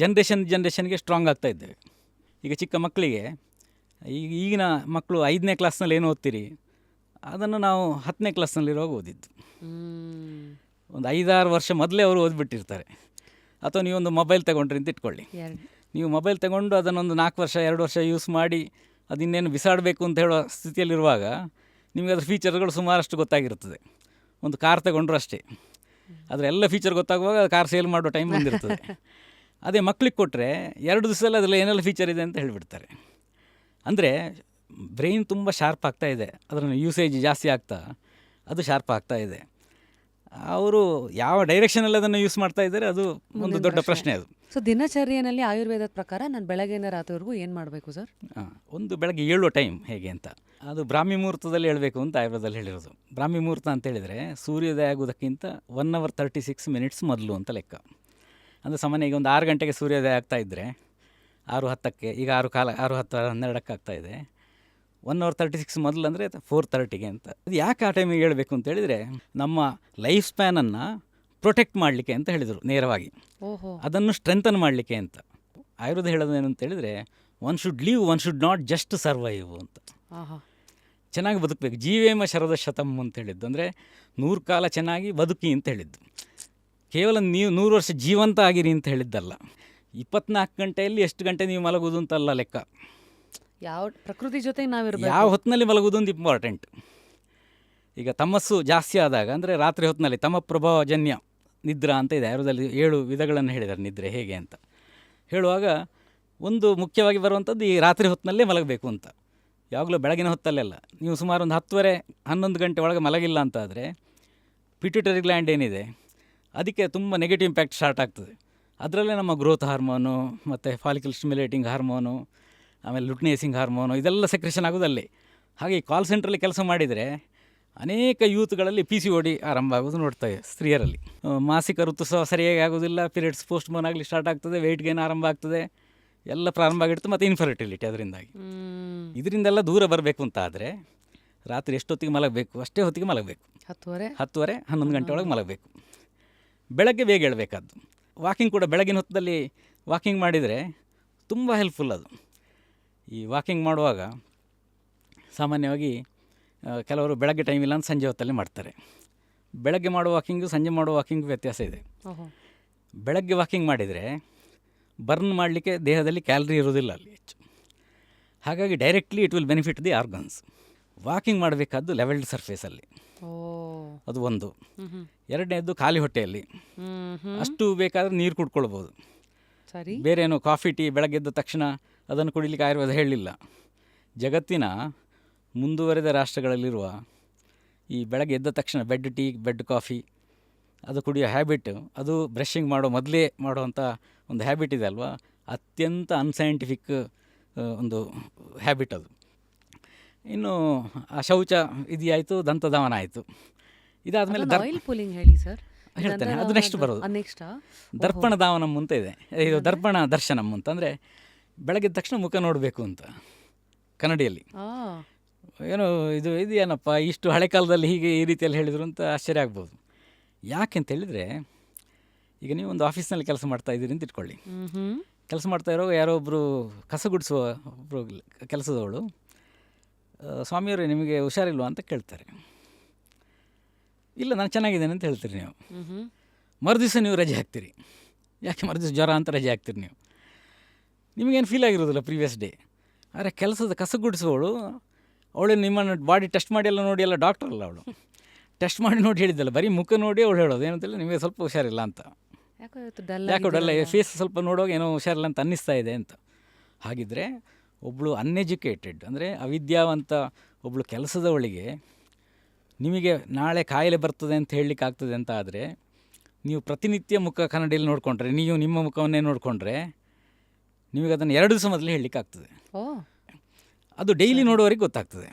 ಜನ್ರೇಷನ್ಗೆ ಸ್ಟ್ರಾಂಗ್ ಆಗ್ತಾ ಇದ್ದೇವೆ. ಈಗ ಚಿಕ್ಕ ಮಕ್ಕಳಿಗೆ, ಈಗಿನ ಮಕ್ಕಳು 5ನೇ ಕ್ಲಾಸ್ನಲ್ಲಿ ಏನು ಓದ್ತೀರಿ ಅದನ್ನು ನಾವು 10ನೇ ಕ್ಲಾಸ್ನಲ್ಲಿರುವಾಗ ಓದಿದ್ದು. ಒಂದು 5-6 ವರ್ಷ ಮೊದಲೇ ಅವರು ಓದ್ಬಿಟ್ಟಿರ್ತಾರೆ. ಅಥವಾ ನೀವೊಂದು ಮೊಬೈಲ್ ತಗೊಂಡ್ರಿ ಅಂತ ಇಟ್ಕೊಳ್ಳಿ. ನೀವು ಮೊಬೈಲ್ ತಗೊಂಡು ಅದನ್ನೊಂದು 4 ವರ್ಷ 2 ವರ್ಷ ಯೂಸ್ ಮಾಡಿ ಅದಿನ್ನೇನು ಬಿಸಾಡಬೇಕು ಅಂತ ಹೇಳೋ ಸ್ಥಿತಿಯಲ್ಲಿರುವಾಗ ನಿಮಗೆ ಅದ್ರ ಫೀಚರ್ಗಳು ಸುಮಾರಷ್ಟು ಗೊತ್ತಾಗಿರ್ತದೆ. ಒಂದು ಕಾರ್ ತಗೊಂಡ್ರು ಅಷ್ಟೇ, ಅದರ ಎಲ್ಲ ಫೀಚರ್ ಗೊತ್ತಾಗುವಾಗ ಕಾರ್ ಸೇಲ್ ಮಾಡೋ ಟೈಮ್ ಬಂದಿರ್ತದೆ. ಅದೇ ಮಕ್ಳಿಗೆ ಕೊಟ್ಟರೆ 2 ದಿವಸದಲ್ಲಿ ಅದರಲ್ಲಿ ಏನೆಲ್ಲ ಫೀಚರ್ ಇದೆ ಅಂತ ಹೇಳಿಬಿಡ್ತಾರೆ. ಅಂದರೆ ಬ್ರೈನ್ ತುಂಬ ಶಾರ್ಪ್ ಆಗ್ತಾ ಇದೆ, ಅದನ್ನು ಯೂಸೇಜ್ ಜಾಸ್ತಿ ಆಗ್ತಾ ಅದು ಶಾರ್ಪ್ ಆಗ್ತಾ ಇದೆ. ಅವರು ಯಾವ ಡೈರೆಕ್ಷನಲ್ಲಿ ಅದನ್ನು ಯೂಸ್ ಮಾಡ್ತಾ ಇದ್ದಾರೆ ಅದು ಒಂದು ದೊಡ್ಡ ಪ್ರಶ್ನೆ. ಅದು ಸೊ ದಿನಚರ್ಯೆಯಲ್ಲಿ ಆಯುರ್ವೇದದ ಪ್ರಕಾರ ನಾನು ಬೆಳಗ್ಗೆಯಿಂದ ರಾತ್ರಿವರೆಗೂ ಏನು ಮಾಡಬೇಕು ಸರ್? ಒಂದು ಬೆಳಗ್ಗೆ ಏಳುವ ಟೈಮ್ ಹೇಗೆ ಅಂತ, ಅದು ಬ್ರಾಹ್ಮಿ ಮುಹೂರ್ತದಲ್ಲಿ ಹೇಳಬೇಕು ಅಂತ ಆಯುರ್ವೇದದಲ್ಲಿ ಹೇಳಿರೋದು. ಬ್ರಾಹ್ಮಿ ಮುಹೂರ್ತ ಅಂತೇಳಿದರೆ ಸೂರ್ಯೋದಯ ಆಗೋದಕ್ಕಿಂತ 1 hour 36 minutes ಮೊದಲು ಅಂತ ಲೆಕ್ಕ. ಅಂದರೆ ಸಾಮಾನ್ಯ ಈಗ ಒಂದು 6 ಗಂಟೆಗೆ ಸೂರ್ಯೋದಯ ಆಗ್ತಾಯಿದ್ರೆ 6:10ಕ್ಕೆ, ಈಗ 6:10 12ಕ್ಕೆ ಆಗ್ತಾಯಿದೆ. 1 hour 36 ಮೊದಲು ಅಂದರೆ 4:30ಗೆ ಅಂತ. ಅದು ಯಾಕೆ ಆ ಟೈಮಿಗೆ ಹೇಳಬೇಕು ಅಂತೇಳಿದರೆ ನಮ್ಮ ಲೈಫ್ ಸ್ಪ್ಯಾನನ್ನು ಪ್ರೊಟೆಕ್ಟ್ ಮಾಡಲಿಕ್ಕೆ ಅಂತ ಹೇಳಿದರು ನೇರವಾಗಿ. ಅದನ್ನು ಸ್ಟ್ರೆಂಥನ್ ಮಾಡಲಿಕ್ಕೆ ಅಂತ. ಆಯುರ್ವೇದ ಹೇಳೋದು ಏನು ಅಂತೇಳಿದರೆ one should leave, one should not just survive ಅಂತ. ಚೆನ್ನಾಗಿ ಬದುಕಬೇಕು. ಜೀವೇಮ ಶರದ ಶತಂ ಅಂತ ಹೇಳಿದ್ದು ಅಂದರೆ 100 ಕಾಲ ಚೆನ್ನಾಗಿ ಬದುಕಿ ಅಂತ ಹೇಳಿದ್ದು. ಕೇವಲ ನೀವು 100 ವರ್ಷ ಜೀವಂತ ಆಗಿರಿ ಅಂತ ಹೇಳಿದ್ದಲ್ಲ. 24 ಗಂಟೆಯಲ್ಲಿ ಎಷ್ಟು ಗಂಟೆ ನೀವು ಮಲಗೋದು ಅಂತಲ್ಲ ಲೆಕ್ಕ. ಯಾವ ಪ್ರಕೃತಿ ಜೊತೆ ನಾವಿರಬೇಕು, ಯಾವ ಹೊತ್ತಿನಲ್ಲಿ ಮಲಗೋದು ಒಂದು ಇಂಪಾರ್ಟೆಂಟ್. ಈಗ ತಮಸ್ಸು ಜಾಸ್ತಿ ಆದಾಗ ಅಂದರೆ ರಾತ್ರಿ ಹೊತ್ತಿನಲ್ಲಿ ತಮ ಪ್ರಭಾವಜನ್ಯ ನಿದ್ರಾ ಅಂತ ಇದೆ. ಆಯುರ್ವೇದದಲ್ಲಿ 7 ವಿಧಗಳನ್ನು ಹೇಳಿದ್ದಾರೆ ನಿದ್ರೆ ಹೇಗೆ ಅಂತ ಹೇಳುವಾಗ ಒಂದು ಮುಖ್ಯವಾಗಿ ಬರುವಂಥದ್ದು ಈ ರಾತ್ರಿ ಹೊತ್ತಿನಲ್ಲೇ ಮಲಗಬೇಕು ಅಂತ. ಯಾವಾಗಲೂ ಬೆಳಗಿನ ಹೊತ್ತಲ್ಲೆಲ್ಲ. ನೀವು ಸುಮಾರು ಒಂದು 10-11 ಗಂಟೆ ಒಳಗೆ ಮಲಗಿಲ್ಲ ಅಂತ ಆದರೆ ಪಿಟ್ಯೂಟರಿ ಗ್ಲ್ಯಾಂಡ್ ಏನಿದೆ ಅದಕ್ಕೆ ತುಂಬ ನೆಗೆಟಿವ್ ಇಂಪ್ಯಾಕ್ಟ್ ಸ್ಟಾರ್ಟ್ ಆಗ್ತದೆ. ಅದರಲ್ಲೇ ನಮ್ಮ ಗ್ರೋತ್ ಹಾರ್ಮೋನು ಮತ್ತು ಫಾಲಿಕಲ್ ಸ್ಟಿಮ್ಯುಲೇಟಿಂಗ್ ಹಾರ್ಮೋನು, ಆಮೇಲೆ ಲುಟ್ನೇಸಿಂಗ್ ಹಾರ್ಮೋನು, ಇದೆಲ್ಲ ಸೆಕ್ರೆಷನ್ ಆಗೋದಲ್ಲಿ. ಹಾಗೆ ಈ ಕಾಲ್ ಸೆಂಟ್ರಲ್ಲಿ ಕೆಲಸ ಮಾಡಿದರೆ ಅನೇಕ ಯೂತ್ಗಳಲ್ಲಿ PCOD ಆರಂಭ ಆಗೋದು ನೋಡ್ತೇವೆ ಸ್ತ್ರೀಯರಲ್ಲಿ. ಮಾಸಿಕ ಋತುಸ್ರಾವ ಸರಿಯಾಗಿ ಆಗೋದಿಲ್ಲ, ಪೀರಿಯಡ್ಸ್ ಪೋಸ್ಟ್ಪೋನ್ ಆಗಲಿ ಸ್ಟಾರ್ಟ್ ಆಗ್ತದೆ, ವೆಯ್ಟ್ ಗೇನ್ ಆರಂಭ ಆಗ್ತದೆ, ಎಲ್ಲ ಪ್ರಾರಂಭ ಆಗಿರ್ತದೆ. ಮತ್ತು ಇನ್ಫರ್ಟಿಲಿಟಿ ಅದರಿಂದಾಗಿ. ಇದರಿಂದೆಲ್ಲ ದೂರ ಬರಬೇಕು ಅಂತ ಆದರೆ ರಾತ್ರಿ ಎಷ್ಟೊತ್ತಿಗೆ ಮಲಗಬೇಕು ಅಷ್ಟೇ ಹೊತ್ತಿಗೆ ಮಲಗಬೇಕು. 10:30 11 ಗಂಟೆ ಒಳಗೆ ಮಲಗಬೇಕು. ಬೆಳಗ್ಗೆ ಬೇಗ ಹೇಳಬೇಕಾದ್ದು. ವಾಕಿಂಗ್ ಕೂಡ ಬೆಳಗಿನ ಹೊತ್ತಲ್ಲಿ ವಾಕಿಂಗ್ ಮಾಡಿದರೆ ತುಂಬ ಹೆಲ್ಪ್ಫುಲ್ ಅದು. ಈ ವಾಕಿಂಗ್ ಮಾಡುವಾಗ ಸಾಮಾನ್ಯವಾಗಿ ಕೆಲವರು ಬೆಳಗ್ಗೆ ಟೈಮ್ ಇಲ್ಲ ಅಂತ ಸಂಜೆ ಹೊತ್ತಲ್ಲಿ ಮಾಡ್ತಾರೆ. ಬೆಳಗ್ಗೆ ಮಾಡೋ ವಾಕಿಂಗು ಸಂಜೆ ಮಾಡೋ ವಾಕಿಂಗು ವ್ಯತ್ಯಾಸ ಇದೆ. ಬೆಳಗ್ಗೆ ವಾಕಿಂಗ್ ಮಾಡಿದರೆ ಬರ್ನ್ ಮಾಡಲಿಕ್ಕೆ ದೇಹದಲ್ಲಿ ಕ್ಯಾಲರಿ ಇರೋದಿಲ್ಲ ಅಲ್ಲಿ ಹೆಚ್ಚು. ಹಾಗಾಗಿ directly it will benefit the organs. Walking ಮಾಡಬೇಕಾದ್ದು ಲೆವೆಲ್ಡ್ ಸರ್ಫೇಸಲ್ಲಿ, ಅದು ಒಂದು. ಎರಡನೇದು ಖಾಲಿ ಹೊಟ್ಟೆಯಲ್ಲಿ. ಅಷ್ಟು ಬೇಕಾದರೆ ನೀರು ಕುಡ್ಕೊಳ್ಬೋದು. ಬೇರೇನು ಕಾಫಿ ಟೀ ಬೆಳಗ್ಗೆ ಎದ್ದ ತಕ್ಷಣ ಅದನ್ನು ಕುಡಿಲಿಕ್ಕೆ ಆಯುರ್ವೇದ ಹೇಳಲಿಲ್ಲ. ಜಗತ್ತಿನ ಮುಂದುವರೆದ ರಾಷ್ಟ್ರಗಳಲ್ಲಿರುವ ಈ ಬೆಳಗ್ಗೆ ಎದ್ದ ತಕ್ಷಣ ಬೆಡ್ ಟೀ, ಬೆಡ್ ಕಾಫಿ ಅದು ಕುಡಿಯೋ ಹ್ಯಾಬಿಟ್, ಅದು ಬ್ರಷಿಂಗ್ ಮಾಡೋ ಮೊದಲೇ ಮಾಡುವಂಥ ಒಂದು ಹ್ಯಾಬಿಟ್ ಇದೆ ಅಲ್ವಾ, ಅತ್ಯಂತ ಅನ್ಸೈಂಟಿಫಿಕ್ ಒಂದು ಹ್ಯಾಬಿಟ್ ಅದು. ಇನ್ನು ಆ ಶೌಚ ಇದಾಯಿತು, ದಂತಧಾವನ ಆಯಿತು. ಇದಾದಮೇಲೆ ಹೇಳ್ತೇನೆ, ಅದು ನೆಕ್ಸ್ಟ್ ಬರೋದು ದರ್ಪಣ ಧಾವನಂ ಅಂತ ಇದೆ. ಇದು ದರ್ಪಣ ದರ್ಶನಂ ಅಂತ ಅಂದರೆ ಬೆಳಗ್ಗೆ ತಕ್ಷಣ ಮುಖ ನೋಡಬೇಕು ಅಂತ ಕನ್ನಡಿಯಲ್ಲಿ. ಏನೋ ಇದು ಏನಪ್ಪ ಇಷ್ಟು ಹಳೆ ಕಾಲದಲ್ಲಿ ಹೀಗೆ ಈ ರೀತಿಯಲ್ಲಿ ಹೇಳಿದರು ಅಂತ ಆಶ್ಚರ್ಯ ಆಗ್ಬೋದು. ಯಾಕೆ ಅಂತ ಹೇಳಿದರೆ, ಈಗ ನೀವು ಒಂದು ಆಫೀಸ್ನಲ್ಲಿ ಕೆಲಸ ಮಾಡ್ತಾ ಇದ್ದೀರಿ ಅಂತ ಇಟ್ಕೊಳ್ಳಿ. ಕೆಲಸ ಮಾಡ್ತಾ ಇರುವಾಗ ಯಾರೋ ಒಬ್ಬರು ಕಸ ಗುಡಿಸುವ ಒಬ್ಬರು ಕೆಲಸದವಳು, ಸ್ವಾಮಿಯವರೇ ನಿಮಗೆ ಹುಷಾರಿಲ್ವಾ ಅಂತ ಕೇಳ್ತಾರೆ. ಇಲ್ಲ ನಾನು ಚೆನ್ನಾಗಿದ್ದೇನೆ ಅಂತ ಹೇಳ್ತೀರಿ ನೀವು. ಮರುದಿವಸ ನೀವು ರಜೆ ಹಾಕ್ತೀರಿ. ಯಾಕೆ ಮರುದಿವಸ ಜ್ವರ ಅಂತ ರಜೆ ಹಾಕ್ತೀರಿ ನೀವು. ನಿಮಗೇನು ಫೀಲ್ ಆಗಿರೋದಿಲ್ಲ ಪ್ರೀವಿಯಸ್ ಡೇ. ಆದರೆ ಕೆಲಸದ ಕಸ ಗುಡಿಸುವವಳು ಅವಳು ನಿಮ್ಮನ್ನು ಬಾಡಿ ಟೆಸ್ಟ್ ಮಾಡಿ ಎಲ್ಲ ನೋಡಿ, ಎಲ್ಲ ಡಾಕ್ಟರ್ ಅಲ್ಲ ಅವಳು, ಟೆಸ್ಟ್ ಮಾಡಿ ನೋಡಿ ಹೇಳಿದ್ದಲ್ಲ, ಬರೀ ಮುಖ ನೋಡಿ ಅವಳು ಹೇಳೋದು ಏನಂತೇಳಿ ನಿಮಗೆ ಸ್ವಲ್ಪ ಹುಷಾರಿಲ್ಲ ಅಂತ. ಯಾಕೋ ಡಲ್ಲ, ಫೇಸ್ ಸ್ವಲ್ಪ ನೋಡುವಾಗ ಏನೋ ಹುಷಾರಿಲ್ಲ ಅಂತ ಅನ್ನಿಸ್ತಾ ಇದೆ ಅಂತ. ಹಾಗಿದ್ದರೆ ಒಬ್ಬಳು ಅನ್ಎಜುಕೇಟೆಡ್ ಅಂದರೆ ಅವಿದ್ಯಾವಂತ ಒಬ್ಬಳು ಕೆಲಸದವಳಿಗೆ ನಿಮಗೆ ನಾಳೆ ಕಾಯಿಲೆ ಬರ್ತದೆ ಅಂತ ಹೇಳಲಿಕ್ಕೆ ಆಗ್ತದೆ ಅಂತ ಆದರೆ, ನೀವು ಪ್ರತಿನಿತ್ಯ ಮುಖ ಕನ್ನಡಿಯಲ್ಲಿ ನೋಡಿಕೊಂಡ್ರೆ, ನೀವು ನಿಮ್ಮ ಮುಖವನ್ನೇ ನೋಡಿಕೊಂಡ್ರೆ ನಿಮಗೆ ಅದನ್ನು 2 ದಿವಸ ಮೊದಲೇ ಹೇಳಲಿಕ್ಕೆ ಆಗ್ತದೆ. ಅದು ಡೈಲಿ ನೋಡೋರಿಗೆ ಗೊತ್ತಾಗ್ತದೆ,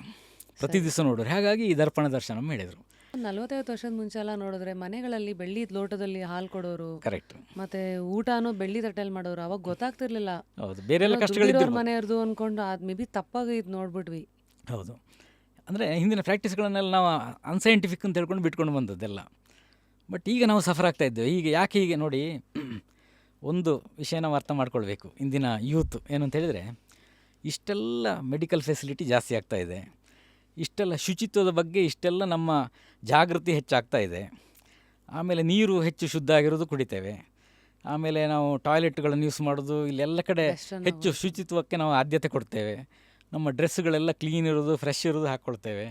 ಪ್ರತಿ ದಿವಸ ನೋಡೋರು. ಹಾಗಾಗಿ ಈ ದರ್ಪಣ ದರ್ಶನ ಹೇಳಿದರು. 40-50 ವರ್ಷದ ಮುಂಚೆ ಎಲ್ಲ ನೋಡಿದ್ರೆ ಮನೆಗಳಲ್ಲಿ ಬೆಳ್ಳಿ ಲೋಟದಲ್ಲಿ ಹಾಲು ಕೊಡೋರು, ಕರೆಕ್ಟ್, ಮತ್ತೆ ಊಟನೂ ಬೆಳ್ಳಿ ತಟ್ಟೆಯಲ್ಲಿ ಮಾಡೋರು. ಅವಾಗ ಗೊತ್ತಾಗ್ತಿರ್ಲಿಲ್ಲ. ಹೌದು, ಬೇರೆ ಎಲ್ಲ ಕಷ್ಟಗಳಿದ್ರು ಮನೆಯವ್ರದ್ದು ಅನ್ಕೊಂಡು ಅದು ಮೇ ಬಿ ತಪ್ಪಾಗಿ ಇದು ನೋಡ್ಬಿಟ್ವಿ. ಹೌದು, ಅಂದರೆ ಹಿಂದಿನ ಪ್ರಾಕ್ಟೀಸ್ಗಳನ್ನೆಲ್ಲ ನಾವು ಅನ್ಸೈಂಟಿಫಿಕ್ ಅಂತ ಹೇಳ್ಕೊಂಡು ಬಿಟ್ಕೊಂಡು ಬಂದದ್ದೆಲ್ಲ. ಬಟ್ ಈಗ ನಾವು ಸಫರ್ ಆಗ್ತಾ ಇದ್ದೇವೆ. ಈಗ ಯಾಕೆ ಹೀಗೆ ನೋಡಿ, ಒಂದು ವಿಷಯ ನಾವು ಅರ್ಥ ಮಾಡ್ಕೊಳ್ಬೇಕು. ಇಂದಿನ ಯೂತ್ ಏನು ಅಂತ ಹೇಳಿದರೆ, ಇಷ್ಟೆಲ್ಲ ಮೆಡಿಕಲ್ ಫೆಸಿಲಿಟಿ ಜಾಸ್ತಿ ಆಗ್ತಾ ಇದೆ, ಇಷ್ಟೆಲ್ಲ ಶುಚಿತ್ವದ ಬಗ್ಗೆ ಇಷ್ಟೆಲ್ಲ ನಮ್ಮ ಜಾಗೃತಿ ಹೆಚ್ಚಾಗ್ತಾ ಇದೆ. ಆಮೇಲೆ ನೀರು ಹೆಚ್ಚು ಶುದ್ಧ ಆಗಿರೋದು ಕುಡಿತೇವೆ. ಆಮೇಲೆ ನಾವು ಟಾಯ್ಲೆಟ್ಗಳನ್ನು ಯೂಸ್ ಮಾಡೋದು, ಇಲ್ಲೆಲ್ಲ ಕಡೆ ಹೆಚ್ಚು ಶುಚಿತ್ವಕ್ಕೆ ನಾವು ಆದ್ಯತೆ ಕೊಡ್ತೇವೆ. ನಮ್ಮ ಡ್ರೆಸ್ಸುಗಳೆಲ್ಲ ಕ್ಲೀನ್ ಇರೋದು, ಫ್ರೆಶ್ ಇರೋದು ಹಾಕ್ಕೊಳ್ತೇವೆ.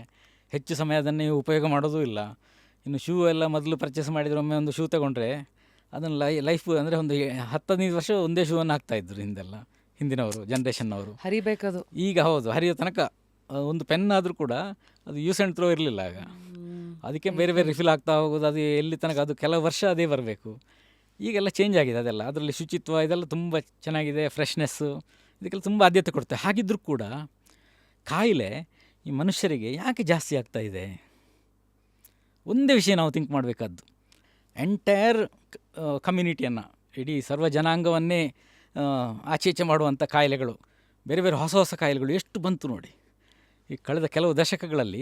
ಹೆಚ್ಚು ಸಮಯ ಅದನ್ನೇ ಉಪಯೋಗ ಮಾಡೋದು ಇಲ್ಲ. ಇನ್ನು ಶೂ ಎಲ್ಲ ಮೊದಲು ಪರ್ಚೇಸ್ ಮಾಡಿದರೆ, ಒಮ್ಮೆ ಒಂದು ಶೂ ತಗೊಂಡ್ರೆ ಅದನ್ನು ಲೈಫ್ ಅಂದರೆ ಒಂದು 10-15 ವರ್ಷ ಒಂದೇ ಶೂವನ್ನು ಹಾಕ್ತಾಯಿದ್ರು ಹಿಂದಿನವರು, ಜನ್ರೇಷನ್ನವರು. ಹರಿಬೇಕದು. ಈಗ ಹೌದು, ಹರಿಯೋ ತನಕ ಒಂದು ಪೆನ್ ಆದರೂ ಕೂಡ ಅದು ಯೂಸ್ ಆ್ಯಂಡ್ ಥ್ರೋ ಇರಲಿಲ್ಲ ಆಗ. ಅದಕ್ಕೆ ಬೇರೆ ಬೇರೆ ರಿಫಿಲ್ ಆಗ್ತಾ ಹೋಗೋದು, ಅದು ಎಲ್ಲಿ ತನಕ, ಅದು ಕೆಲವು ವರ್ಷ ಅದೇ ಬರಬೇಕು. ಈಗೆಲ್ಲ ಚೇಂಜ್ ಆಗಿದೆ ಅದೆಲ್ಲ. ಅದರಲ್ಲಿ ಶುಚಿತ್ವ ಇದೆಲ್ಲ ತುಂಬ ಚೆನ್ನಾಗಿದೆ, ಫ್ರೆಶ್ನೆಸ್ಸು, ಇದಕ್ಕೆಲ್ಲ ತುಂಬ ಆದ್ಯತೆ ಕೊಡ್ತೇವೆ. ಹಾಗಿದ್ದರೂ ಕೂಡ ಕಾಯಿಲೆ ಈ ಮನುಷ್ಯರಿಗೆ ಯಾಕೆ ಜಾಸ್ತಿ ಆಗ್ತಾ ಇದೆ? ಒಂದೇ ವಿಷಯ ನಾವು ಥಿಂಕ್ ಮಾಡಬೇಕಾದ್ದು, ಎಂಟೈರ್ ಕಮ್ಯುನಿಟಿಯನ್ನು, ಇಡೀ ಸರ್ವ ಜನಾಂಗವನ್ನೇ ಆಚೆ ಮಾಡುವಂಥ ಕಾಯಿಲೆಗಳು, ಬೇರೆ ಬೇರೆ ಹೊಸ ಹೊಸ ಕಾಯಿಲೆಗಳು ಎಷ್ಟು ಬಂತು ನೋಡಿ. ಈ ಕಳೆದ ಕೆಲವು ದಶಕಗಳಲ್ಲಿ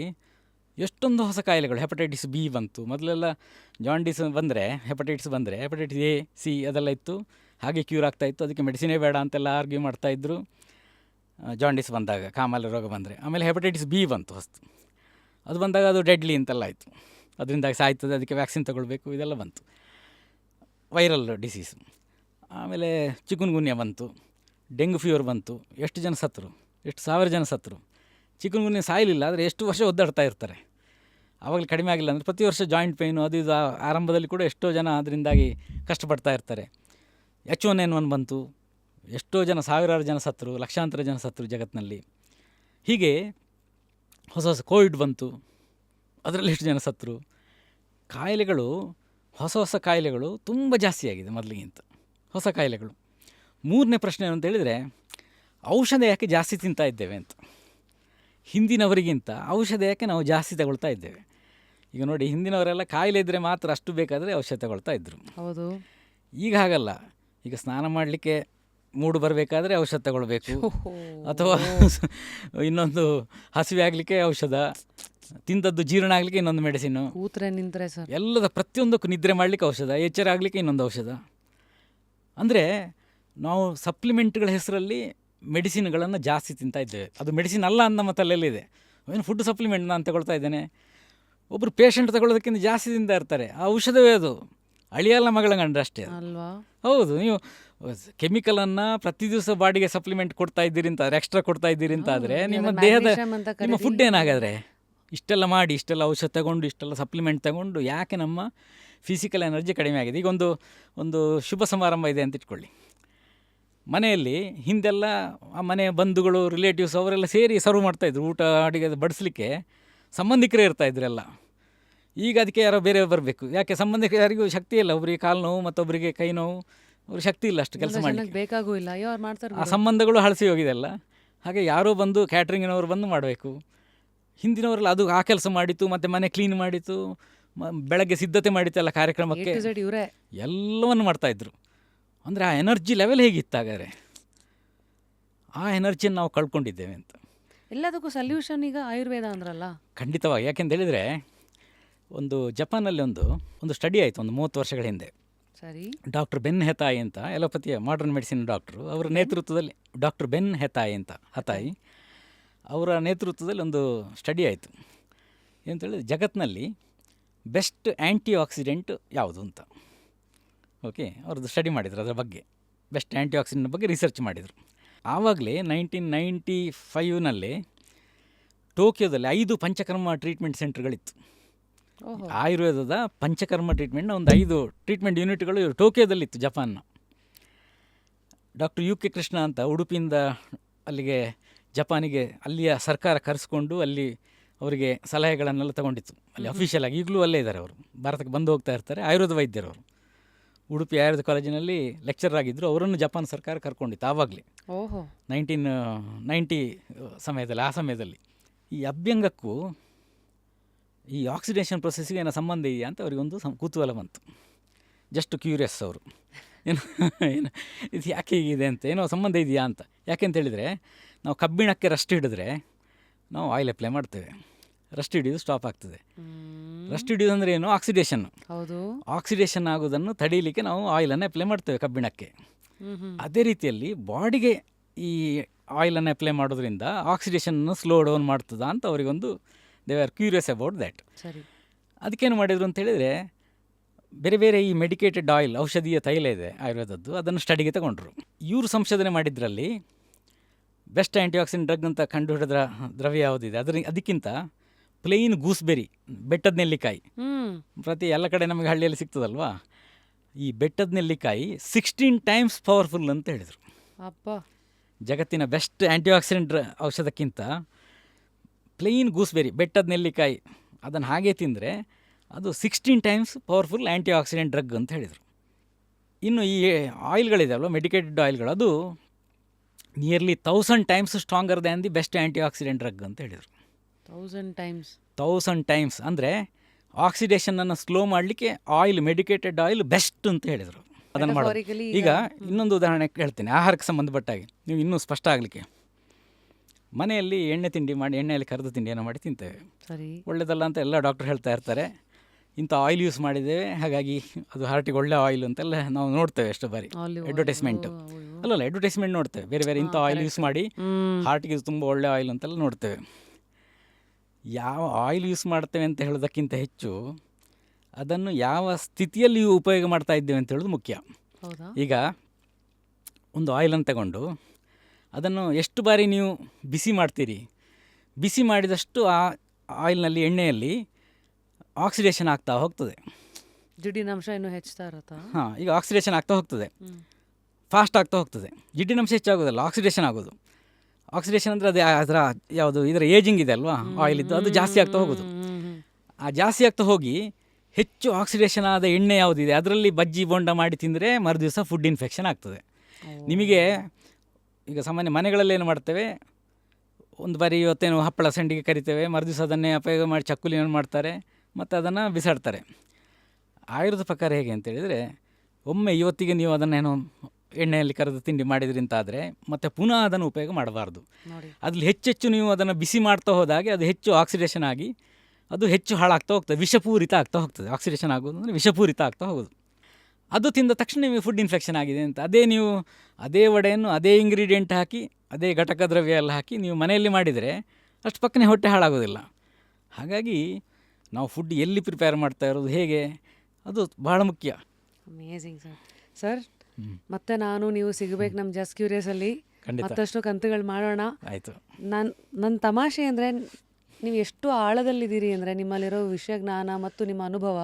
ಎಷ್ಟೊಂದು ಹೊಸ ಕಾಯಿಲೆಗಳು. ಹೆಪಟೈಟಿಸ್ ಬಿ ಬಂತು, ಮೊದಲೆಲ್ಲ ಜಾಂಡೀಸ್ ಬಂದರೆ, ಹೆಪಟೈಟಿಸ್ ಬಂದರೆ ಹೆಪಟೈಟಿಸ್ ಎ, ಸಿ ಅದೆಲ್ಲ ಇತ್ತು, ಹಾಗೆ ಕ್ಯೂರ್ ಆಗ್ತಾಯಿತ್ತು, ಅದಕ್ಕೆ ಮೆಡಿಸಿನೇ ಬೇಡ ಅಂತೆಲ್ಲ ಆರ್ಗ್ಯೂ ಮಾಡ್ತಾಯಿದ್ರು. ಜಾಂಡೀಸ್ ಬಂದಾಗ, ಕಾಮಾಲೆ ರೋಗ ಬಂದರೆ. ಆಮೇಲೆ ಹೆಪಟೈಟಿಸ್ ಬಿ ಬಂತು ಹೊಸ್ತು, ಅದು ಬಂದಾಗ ಅದು ಡೆಡ್ಲಿ ಅಂತೆಲ್ಲ ಆಯಿತು, ಅದರಿಂದಾಗಿ ಸಾಯ್ತದೆ, ಅದಕ್ಕೆ ವ್ಯಾಕ್ಸಿನ್ ತಗೊಳ್ಬೇಕು, ಇದೆಲ್ಲ ಬಂತು, ವೈರಲ್ ಡಿಸೀಸು. ಆಮೇಲೆ ಚಿಕುನ್ಗುನ್ಯಾ ಬಂತು, ಡೆಂಗ್ಯೂ ಫೀವರ್ ಬಂತು, ಎಷ್ಟು ಜನ ಸತ್ತರು, ಎಷ್ಟು ಸಾವಿರ ಜನ ಸತ್ತರು. ಚಿಕುನ್ಗುನ್ಯಾ ಸಾಯಲಿಲ್ಲ, ಆದರೆ ಎಷ್ಟು ವರ್ಷ ಒದ್ದಾಡ್ತಾ ಇರ್ತಾರೆ. ಆವಾಗಲೇ ಕಡಿಮೆ ಆಗಿಲ್ಲ ಅಂದರೆ ಪ್ರತಿ ವರ್ಷ ಜಾಯಿಂಟ್ ಪೇಯ್ನು ಅದು ಇದು ಆರಂಭದಲ್ಲಿ ಕೂಡ ಎಷ್ಟೋ ಜನ ಅದರಿಂದಾಗಿ ಕಷ್ಟಪಡ್ತಾ ಇರ್ತಾರೆ. H1N1 ಬಂತು, ಎಷ್ಟೋ ಜನ, ಸಾವಿರಾರು ಜನ ಸತ್ತರು, ಲಕ್ಷಾಂತರ ಜನ ಸತ್ತರು ಜಗತ್ತಿನಲ್ಲಿ. ಹೀಗೆ ಹೊಸ ಹೊಸ ಕೋವಿಡ್ ಬಂತು, ಅದರಲ್ಲಿ ಎಷ್ಟು ಜನ ಸತ್ತರು. ಕಾಯಿಲೆಗಳು, ಹೊಸ ಹೊಸ ಕಾಯಿಲೆಗಳು ತುಂಬ ಜಾಸ್ತಿ ಆಗಿದೆ ಮೊದಲಿಗಿಂತ, ಹೊಸ ಕಾಯಿಲೆಗಳು. ಮೂರನೇ ಪ್ರಶ್ನೆ ಏನು ಅಂತ ಹೇಳಿದರೆ, ಔಷಧ ಯಾಕೆ ಜಾಸ್ತಿ ತಿಂತಾ ಇದ್ದೇವೆ ಅಂತ. ಹಿಂದಿನವರಿಗಿಂತ ಔಷಧ ಯಾಕೆ ನಾವು ಜಾಸ್ತಿ ತಗೊಳ್ತಾ ಇದ್ದೇವೆ. ಈಗ ನೋಡಿ, ಹಿಂದಿನವರೆಲ್ಲ ಕಾಯಿಲೆ ಇದ್ದರೆ ಮಾತ್ರ ಅಷ್ಟು ಬೇಕಾದರೆ ಔಷಧ ತಗೊಳ್ತಾ ಇದ್ದರು. ಹೌದು. ಈಗ ಹಾಗಲ್ಲ. ಈಗ ಸ್ನಾನ ಮಾಡಲಿಕ್ಕೆ ಮೂಡು ಬರಬೇಕಾದ್ರೆ ಔಷಧ ತಗೊಳ್ಬೇಕು, ಅಥವಾ ಇನ್ನೊಂದು ಹಸಿವೆ ಆಗಲಿಕ್ಕೆ ಔಷಧ, ತಿಂದದ್ದು ಜೀರ್ಣ ಆಗಲಿಕ್ಕೆ ಇನ್ನೊಂದು ಮೆಡಿಸಿನು, ಕೂತ್ರೆ ನಿಂತರೆ ಸರ್ ಎಲ್ಲದ ಪ್ರತಿಯೊಂದಕ್ಕೂ, ನಿದ್ರೆ ಮಾಡಲಿಕ್ಕೆ ಔಷಧ, ಎಚ್ಚರ ಆಗಲಿಕ್ಕೆ ಇನ್ನೊಂದು ಔಷಧ. ಅಂದರೆ ನಾವು ಸಪ್ಲಿಮೆಂಟ್ಗಳ ಹೆಸರಲ್ಲಿ ಮೆಡಿಸಿನ್ಗಳನ್ನು ಜಾಸ್ತಿ ತಿಂತಾ ಇದ್ದೇವೆ. ಅದು ಮೆಡಿಸಿನ್ ಅಲ್ಲ ಅಂತ ನಮ್ಮ ತಲೆಯಲ್ಲಿದೆ. ಏನು ಫುಡ್ ಸಪ್ಲಿಮೆಂಟ್ ನಾನು ತಗೊಳ್ತಾ ಇದ್ದೇನೆ. ಒಬ್ಬರು ಪೇಷಂಟ್ ತಗೊಳ್ಳೋದಕ್ಕಿಂತ ಜಾಸ್ತಿ ತಿಂತಾ ಇರ್ತಾರೆ. ಆ ಔಷಧವೇ ಅದು, ಅಳಿಯಲ್ಲ ಮಗಳ ಗಂಡ ಅಷ್ಟೇ ಅಲ್ವಾ. ಹೌದು, ನೀವು ಕೆಮಿಕಲನ್ನು ಪ್ರತಿ ದಿವಸ ಬಾಡಿಗೆ ಸಪ್ಲಿಮೆಂಟ್ ಕೊಡ್ತಾ ಇದ್ದೀರಿ ಅಂತ, ಎಕ್ಸ್ಟ್ರಾ ಕೊಡ್ತಾ ಇದ್ದೀರಿ ಅಂತ ಆದರೆ ನಿಮ್ಮ ದೇಹದ, ನಿಮ್ಮ ಫುಡ್ ಏನಾಗಾದರೆ, ಇಷ್ಟೆಲ್ಲ ಮಾಡಿ, ಇಷ್ಟೆಲ್ಲ ಔಷಧ ತಗೊಂಡು, ಇಷ್ಟೆಲ್ಲ ಸಪ್ಲಿಮೆಂಟ್ ತಗೊಂಡು ಯಾಕೆ ನಮ್ಮ ಫಿಸಿಕಲ್ ಎನರ್ಜಿ ಕಡಿಮೆ ಆಗಿದೆ. ಈಗ ಒಂದು ಶುಭ ಸಮಾರಂಭ ಇದೆ ಅಂತ ಇಟ್ಕೊಳ್ಳಿ. ಮನೆಯಲ್ಲಿ ಹಿಂದೆಲ್ಲ ಆ ಮನೆಯ ಬಂಧುಗಳು, ರಿಲೇಟಿವ್ಸ್ ಅವರೆಲ್ಲ ಸೇರಿ ಸರ್ವ್ ಮಾಡ್ತಾಯಿದ್ರು. ಊಟ ಅಡುಗೆ ಬಡಿಸ್ಲಿಕ್ಕೆ ಸಂಬಂಧಿಕರೇ ಇರ್ತಾಯಿದ್ರೆಲ್ಲ. ಈಗ ಅದಕ್ಕೆ ಯಾರೋ ಬೇರೆ ಬರಬೇಕು. ಯಾಕೆ ಸಂಬಂಧಿಕರು ಯಾರಿಗೂ ಶಕ್ತಿ ಇಲ್ಲ. ಒಬ್ಬರಿಗೆ ಕಾಲು ನೋವು, ಮತ್ತೊಬ್ಬರಿಗೆ ಕೈ ನೋವು, ಅವ್ರಿಗೆ ಶಕ್ತಿ ಇಲ್ಲ ಅಷ್ಟು ಕೆಲಸ ಮಾಡಲಿಕ್ಕೆ, ಬೇಕಾಗೂ ಇಲ್ಲ, ಯಾರು ಮಾಡ್ತಾರೆ. ಆ ಸಂಬಂಧಗಳು ಹಳಸಿ ಹೋಗಿದೆಲ್ಲ. ಹಾಗೆ ಯಾರೋ ಬಂದು ಕ್ಯಾಟ್ರಿಂಗಿನವರು ಬಂದು ಮಾಡಬೇಕು. ಹಿಂದಿನವರೆಲ್ಲ ಅದು ಆ ಕೆಲಸ ಮಾಡಿತ್ತು, ಮತ್ತು ಮನೆ ಕ್ಲೀನ್ ಮಾಡಿತ್ತು, ಬೆಳಗ್ಗೆ ಸಿದ್ಧತೆ ಮಾಡಿತ್ತು ಎಲ್ಲ ಕಾರ್ಯಕ್ರಮಕ್ಕೆ, ಇವರೇ ಎಲ್ಲವನ್ನು ಮಾಡ್ತಾಯಿದ್ರು. ಅಂದರೆ ಆ ಎನರ್ಜಿ ಲೆವೆಲ್ ಹೇಗಿತ್ತು ಹಾಗಾದರೆ. ಆ ಎನರ್ಜಿಯನ್ನು ನಾವು ಕಳ್ಕೊಂಡಿದ್ದೇವೆ ಅಂತ. ಎಲ್ಲದಕ್ಕೂ ಸೊಲ್ಯೂಷನ್ ಈಗ ಆಯುರ್ವೇದ ಅಂದ್ರಲ್ಲ. ಖಂಡಿತವಾಗಿ. ಯಾಕೆಂತ ಹೇಳಿದರೆ, ಜಪಾನಲ್ಲಿ ಒಂದು ಸ್ಟಡಿ ಆಯಿತು ಒಂದು 30 ವರ್ಷಗಳ ಹಿಂದೆ. ಸರಿ. ಡಾಕ್ಟರ್ ಬೆನ್ ಹೆತಾಯಿ ಅಂತ ಎಲೋಪತಿಯ ಮಾಡರ್ನ್ ಮೆಡಿಸಿನ್ ಡಾಕ್ಟ್ರು, ಅವರ ನೇತೃತ್ವದಲ್ಲಿ ಡಾಕ್ಟರ್ ಬೆನ್ ಹೆತಾಯಿ ಅಂತ ಹತಾಯಿ ಅವರ ನೇತೃತ್ವದಲ್ಲಿ ಒಂದು ಸ್ಟಡಿ ಆಯಿತು. ಏನಂತೇಳಿದ್ರೆ ಜಗತ್ತಿನಲ್ಲಿ ಬೆಸ್ಟ್ ಆ್ಯಂಟಿ ಆಕ್ಸಿಡೆಂಟ್ ಯಾವುದು ಅಂತ. ಓಕೆ, ಅವ್ರದ್ದು ಸ್ಟಡಿ ಮಾಡಿದರು, ಅದರ ಬಗ್ಗೆ ಬೆಸ್ಟ್ ಆ್ಯಂಟಿ ಆಕ್ಸಿಡೆಂಟ್ ಬಗ್ಗೆ ರಿಸರ್ಚ್ ಮಾಡಿದರು. ಆವಾಗಲೇ 1995 ಟೋಕಿಯೋದಲ್ಲಿ 5 ಪಂಚಕರ್ಮ ಟ್ರೀಟ್ಮೆಂಟ್ ಸೆಂಟರ್ಗಳಿತ್ತು. ಆಯುರ್ವೇದದ ಪಂಚಕರ್ಮ ಟ್ರೀಟ್ಮೆಂಟ್ನ ಒಂದು 5 ಟ್ರೀಟ್ಮೆಂಟ್ ಯೂನಿಟ್ಗಳು ಟೋಕಿಯೋದಲ್ಲಿತ್ತು, ಜಪಾನ್ನ. ಡಾಕ್ಟರ್ UK ಕೃಷ್ಣ ಅಂತ ಉಡುಪಿಯಿಂದ ಅಲ್ಲಿಗೆ ಜಪಾನಿಗೆ ಅಲ್ಲಿಯ ಸರ್ಕಾರ ಕರೆಸ್ಕೊಂಡು ಅಲ್ಲಿ ಅವರಿಗೆ ಸಲಹೆಗಳನ್ನೆಲ್ಲ ತಗೊಂಡಿತ್ತು. ಅಲ್ಲಿ ಅಫಿಷಿಯಲ್ ಆಗಿ ಈಗಲೂ ಅಲ್ಲೇ ಇದ್ದಾರೆ ಅವರು, ಭಾರತಕ್ಕೆ ಬಂದು ಹೋಗ್ತಾ ಇರ್ತಾರೆ. ಆಯುರ್ವೇದ ವೈದ್ಯರು ಅವರು, ಉಡುಪಿ ಆಯುರ್ವೇದ ಕಾಲೇಜಿನಲ್ಲಿ ಲೆಕ್ಚರ್ ಆಗಿದ್ದರು. ಅವರನ್ನು ಜಪಾನ್ ಸರ್ಕಾರ ಕರ್ಕೊಂಡಿತ್ತು ಆವಾಗಲೇ 1990 ಸಮಯದಲ್ಲಿ. ಆ ಸಮಯದಲ್ಲಿ ಈ ಅಭ್ಯಂಗಕ್ಕೂ ಈ ಆಕ್ಸಿಡೇಷನ್ ಪ್ರೊಸೆಸ್ಗೆ ಏನೋ ಸಂಬಂಧ ಇದೆಯಾ ಅಂತ ಅವರಿಗೊಂದು ಕುತೂಹಲ ಬಂತು. ಜಸ್ಟ್ ಕ್ಯೂರಿಯಸ್ ಅವರು, ಏನು ಏನು ಇದು ಯಾಕೆ ಹೀಗಿದೆ ಅಂತ, ಏನೋ ಸಂಬಂಧ ಇದೆಯಾ ಅಂತ. ಯಾಕೆಂತ ಹೇಳಿದರೆ, ನಾವು ಕಬ್ಬಿಣಕ್ಕೆ ರಸ್ಟ್ ಹಿಡಿದ್ರೆ ನಾವು ಆಯಿಲ್ ಅಪ್ಲೈ ಮಾಡ್ತೇವೆ, ರಸ್ಟ್ ಹಿಡಿಯೋದು ಸ್ಟಾಪ್ ಆಗ್ತದೆ. ರಸ್ಟ್ ಹಿಡಿಯೋದು ಅಂದರೆ ಏನು? ಆಕ್ಸಿಡೇಷನ್. ಹೌದು, ಆಕ್ಸಿಡೇಷನ್ ಆಗೋದನ್ನು ತಡೀಲಿಕ್ಕೆ ನಾವು ಆಯಿಲನ್ನು ಅಪ್ಲೈ ಮಾಡ್ತೇವೆ ಕಬ್ಬಿಣಕ್ಕೆ. ಅದೇ ರೀತಿಯಲ್ಲಿ ಬಾಡಿಗೆ ಈ ಆಯಿಲನ್ನು ಅಪ್ಲೈ ಮಾಡೋದ್ರಿಂದ ಆಕ್ಸಿಡೇಷನ್ನು ಸ್ಲೋ ಡೌನ್ ಮಾಡ್ತದ ಅಂತ ಅವರಿಗೊಂದು they are curious about that. ಅದಕ್ಕೇನು ಮಾಡಿದರು ಅಂತ ಹೇಳಿದರೆ, ಬೇರೆ ಬೇರೆ ಈ ಮೆಡಿಕೇಟೆಡ್ ಆಯಿಲ್, ಔಷಧೀಯ ತೈಲ ಇದೆ ಆಯುರ್ವೇದದ್ದು, ಅದನ್ನು ಸ್ಟಡಿಗೆ ತಗೊಂಡ್ರು. ಇವರು ಸಂಶೋಧನೆ ಮಾಡಿದ್ರಲ್ಲಿ ಬೆಸ್ಟ್ ಆ್ಯಂಟಿ ಆಕ್ಸಿಡೆಂಟ್ ಡ್ರಗ್ ಅಂತ ಕಂಡು ಹಿಡಿದ ದ್ರವ್ಯ ಯಾವುದಿದೆ ಅದಕ್ಕಿಂತ ಪ್ಲೇನ್ ಗೂಸ್ಬೆರಿ, ಬೆಟ್ಟದ ನೆಲ್ಲಿಕಾಯಿ, ಪ್ರತಿ ಎಲ್ಲ ಕಡೆ ನಮಗೆ ಹಳ್ಳಿಯಲ್ಲಿ ಸಿಗ್ತದಲ್ವಾ, ಈ ಬೆಟ್ಟದ ನೆಲ್ಲಿಕಾಯಿ 16 ಟೈಮ್ಸ್ ಪವರ್ಫುಲ್ ಅಂತ ಹೇಳಿದರು. ಜಗತ್ತಿನ ಬೆಸ್ಟ್ ಆ್ಯಂಟಿ ಆಕ್ಸಿಡೆಂಟ್ ಔಷಧಕ್ಕಿಂತ ಪ್ಲೇನ್ ಗೂಸ್ಬೆರಿ, ಬೆಟ್ಟದ ನೆಲ್ಲಿಕಾಯಿ, ಅದನ್ನು ಹಾಗೆ ತಿಂದರೆ ಅದು 16 times powerful antioxidant drug ಅಂತ ಹೇಳಿದರು. ಇನ್ನು ಈ ಆಯಿಲ್ಗಳಿದೆ ಅಲ್ವ, ಮೆಡಿಕೇಟೆಡ್ ಆಯಿಲ್ಗಳು, ಅದು nearly 1000 times stronger than the best antioxidant drug ಅಂತ ಹೇಳಿದರು. 1000 ಟೈಮ್ಸ್ ಅಂದರೆ ಆಕ್ಸಿಡೇಷನನ್ನು ಸ್ಲೋ ಮಾಡಲಿಕ್ಕೆ ಆಯಿಲ್, ಮೆಡಿಕೇಟೆಡ್ ಆಯಿಲ್ ಬೆಸ್ಟ್ ಅಂತ ಹೇಳಿದರು. ಅದನ್ನು ಮಾಡೋದು. ಈಗ ಇನ್ನೊಂದು ಉದಾಹರಣೆ ಹೇಳ್ತೀನಿ, ಆಹಾರಕ್ಕೆ ಸಂಬಂಧಪಟ್ಟಾಗಿ ನೀವು ಇನ್ನೂ ಸ್ಪಷ್ಟ ಆಗಲಿಕ್ಕೆ. ಮನೆಯಲ್ಲಿ ಎಣ್ಣೆ ತಿಂಡಿ ಮಾಡಿ, ಎಣ್ಣೆಯಲ್ಲಿ ಕರೆದ ತಿಂಡಿಯನ್ನು ಮಾಡಿ ತಿಂತೇವೆ. ಒಳ್ಳೆಯದಲ್ಲ ಅಂತ ಎಲ್ಲ ಡಾಕ್ಟರ್ ಹೇಳ್ತಾ ಇರ್ತಾರೆ. ಇಂಥ ಆಯಿಲ್ ಯೂಸ್ ಮಾಡಿದ್ದೇವೆ, ಹಾಗಾಗಿ ಅದು ಹಾರ್ಟಿಗೆ ಒಳ್ಳೆ ಆಯಿಲ್ ಅಂತೆಲ್ಲ ನಾವು ನೋಡ್ತೇವೆ ಎಷ್ಟು ಬಾರಿ ಅಡ್ವರ್ಟೈಸ್ಮೆಂಟು. ಅಲ್ಲಲ್ಲ, ಅಡ್ವರ್ಟೈಸ್ಮೆಂಟ್ ನೋಡ್ತೇವೆ, ಬೇರೆ ಬೇರೆ ಇಂಥ ಆಯಿಲ್ ಯೂಸ್ ಮಾಡಿ ಹಾರ್ಟಿಗೆ ತುಂಬ ಒಳ್ಳೆ ಆಯಿಲ್ ಅಂತೆಲ್ಲ ನೋಡ್ತೇವೆ. ಯಾವ ಆಯಿಲ್ ಯೂಸ್ ಮಾಡ್ತೇವೆ ಅಂತ ಹೇಳೋದಕ್ಕಿಂತ ಹೆಚ್ಚು ಅದನ್ನು ಯಾವ ಸ್ಥಿತಿಯಲ್ಲಿ ಉಪಯೋಗ ಮಾಡ್ತಾ ಇದ್ದೇವೆ ಅಂತ ಹೇಳೋದು ಮುಖ್ಯ. ಈಗ ಒಂದು ಆಯಿಲನ್ನು ತಗೊಂಡು ಅದನ್ನು ಎಷ್ಟು ಬಾರಿ ನೀವು ಬಿಸಿ ಮಾಡ್ತೀರಿ, ಬಿಸಿ ಮಾಡಿದಷ್ಟು ಆ ಆಯಿಲ್ನಲ್ಲಿ, ಎಣ್ಣೆಯಲ್ಲಿ ಆಕ್ಸಿಡೇಷನ್ ಆಗ್ತಾ ಹೋಗ್ತದೆ, ಜಿಡ್ಡಿನಂಶ ಇನ್ನೂ ಹೆಚ್ಚುತ್ತಾ ಇರುತ್ತಾ. ಈಗ ಆಕ್ಸಿಡೇಷನ್ ಆಗ್ತಾ ಹೋಗ್ತದೆ, ಫಾಸ್ಟ್ ಆಗ್ತಾ ಹೋಗ್ತದೆ. ಜಿಡ್ಡಿನಂಶ ಹೆಚ್ಚಾಗೋದಲ್ಲ, ಆಕ್ಸಿಡೇಷನ್ ಆಗೋದು. ಆಕ್ಸಿಡೇಷನ್ ಅಂದರೆ ಅದು ಅದರ ಯಾವುದು ಇದರ ಏಜಿಂಗ್ ಇದೆ ಅಲ್ವಾ, ಆಯಿಲ್ ಇದ್ದು ಅದು ಜಾಸ್ತಿ ಆಗ್ತಾ ಹೋಗೋದು. ಆ ಜಾಸ್ತಿ ಆಗ್ತಾ ಹೋಗಿ ಹೆಚ್ಚು ಆಕ್ಸಿಡೇಷನ್ ಆದ ಎಣ್ಣೆ ಯಾವುದಿದೆ ಅದರಲ್ಲಿ ಬಜ್ಜಿ ಬೋಂಡ ಮಾಡಿ ತಿಂದರೆ ಮರುದಿವಸ ಫುಡ್ ಇನ್ಫೆಕ್ಷನ್ ಆಗ್ತದೆ. ನಿಮಗೆ ಈಗ ಸಾಮಾನ್ಯ ಮನೆಗಳಲ್ಲಿ ಏನು ಮಾಡ್ತೇವೆ, ಒಂದು ಬಾರಿ ಇವತ್ತೇನು ಹಪ್ಪಳ ಸಂಡಿಗೆ ಕರಿತೇವೆ, ಮರುದಿವಸ ಅದನ್ನೇ ಉಪಯೋಗ ಮಾಡಿ ಚಕ್ಕುಲಿಯನ್ನು ಮಾಡ್ತಾರೆ, ಮತ್ತು ಅದನ್ನು ಬಿಸಾಡ್ತಾರೆ. ಆಯುರ್ವೇದ ಪ್ರಕಾರ ಹೇಗೆ ಅಂತೇಳಿದರೆ, ಒಮ್ಮೆ ಇವತ್ತಿಗೆ ನೀವು ಅದನ್ನೇನೋ ಎಣ್ಣೆಯಲ್ಲಿ ಕರೆದು ತಿಂಡಿ ಮಾಡಿದ್ರಿ ಅಂತಾದರೆ ಮತ್ತೆ ಪುನಃ ಅದನ್ನು ಉಪಯೋಗ ಮಾಡಬಾರ್ದು. ಅದ್ರಲ್ಲಿ ಹೆಚ್ಚೆಚ್ಚು ನೀವು ಅದನ್ನು ಬಿಸಿ ಮಾಡ್ತಾ ಹೋದಾಗೆ ಅದು ಹೆಚ್ಚು ಆಕ್ಸಿಡೇಷನ್ ಆಗಿ ಅದು ಹೆಚ್ಚು ಹಾಳಾಗ್ತಾ ಹೋಗ್ತದೆ, ವಿಷಪೂರಿತ ಆಗ್ತಾ ಹೋಗ್ತದೆ. ಆಕ್ಸಿಡೇಷನ್ ಆಗೋದು ಅಂದರೆ ವಿಷಪೂರಿತ ಆಗ್ತಾ ಹೋಗೋದು. ಅದು ತಿಂದ ತಕ್ಷಣ ನಿಮಗೆ ಫುಡ್ ಇನ್ಫೆಕ್ಷನ್ ಆಗಿದೆ ಅಂತ. ಅದೇ ನೀವು ಅದೇ ವಡೆಯನ್ನು ಅದೇ ಇಂಗ್ರೀಡಿಯೆಂಟ್ ಹಾಕಿ, ಅದೇ ಘಟಕ ದ್ರವ್ಯ ಎಲ್ಲ ಹಾಕಿ ನೀವು ಮನೆಯಲ್ಲಿ ಮಾಡಿದರೆ ಅಷ್ಟು ಪಕ್ಕನೆ ಹೊಟ್ಟೆ ಹಾಳಾಗೋದಿಲ್ಲ. ಹಾಗಾಗಿ ನಾವು ಫುಡ್ ಎಲ್ಲಿ ಪ್ರಿಪೇರ್ ಮಾಡ್ತಾ ಇರೋದು, ಹೇಗೆ, ಅದು ಬಹಳ ಮುಖ್ಯ. Amazing sir. ಮತ್ತೆ ನಾನು ನೀವು ಸಿಗಬೇಕು ನಮ್ಮ ಜಸ್ಟ್ ಕ್ಯೂರಿಯಸಲ್ಲಿ, ಮತ್ತಷ್ಟು ಕಂತುಗಳು ಮಾಡೋಣ. ಆಯಿತು. ನನ್ನ ತಮಾಷೆ ಅಂದರೆ, ನೀವು ಎಷ್ಟು ಆಳದಲ್ಲಿದ್ದೀರಿ ಅಂದರೆ ನಿಮ್ಮಲ್ಲಿರೋ ವಿಷಯ ಜ್ಞಾನ ಮತ್ತು ನಿಮ್ಮ ಅನುಭವ,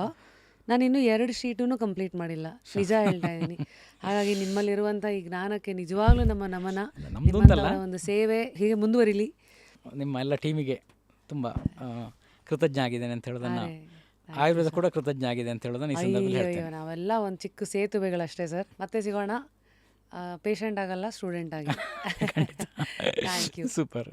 ನಾನು ಇನ್ನೂ 2 ಶೀಟೂ ಕಂಪ್ಲೀಟ್ ಮಾಡಿಲ್ಲ, ನಿಜ ಹೇಳ್ತಾ ಇದ್ದೀನಿ. ಹಾಗಾಗಿ ನಿಮ್ಮಲ್ಲಿರುವಂಥ ಈ ಜ್ಞಾನಕ್ಕೆ ನಿಜವಾಗ್ಲೂ ನಮ್ಮ ನಮನ, ಒಂದು ಸೇವೆ ಹೀಗೆ ಮುಂದುವರಿಲಿ. ನಿಮ್ಮ ಎಲ್ಲ ಟೀಮಿಗೆ ತುಂಬ ಕೃತಜ್ಞ ಆಗಿದ್ದೇನೆ ಅಂತ ಹೇಳೋದನ್ನು, ಆಯುರ್ವೇದ ಕೂಡ ಕೃತಜ್ಞ ಆಗಿದೆ ಅಂತ ಹೇಳೋದನ್ನು ಈ ಸಂದರ್ಭದಲ್ಲಿ ಹೇಳ್ತೇನೆ. ನಾವೆಲ್ಲ ಒಂದು ಚಿಕ್ಕ ಸೇತುವೆಗಳಷ್ಟೇ ಸರ್. ಮತ್ತೆ ಸಿಗೋಣ. ಪೇಷಂಟ್ ಆಗಲ್ಲ, ಸ್ಟೂಡೆಂಟ್ ಆಗಿ. Thank you. ಸೂಪರ್.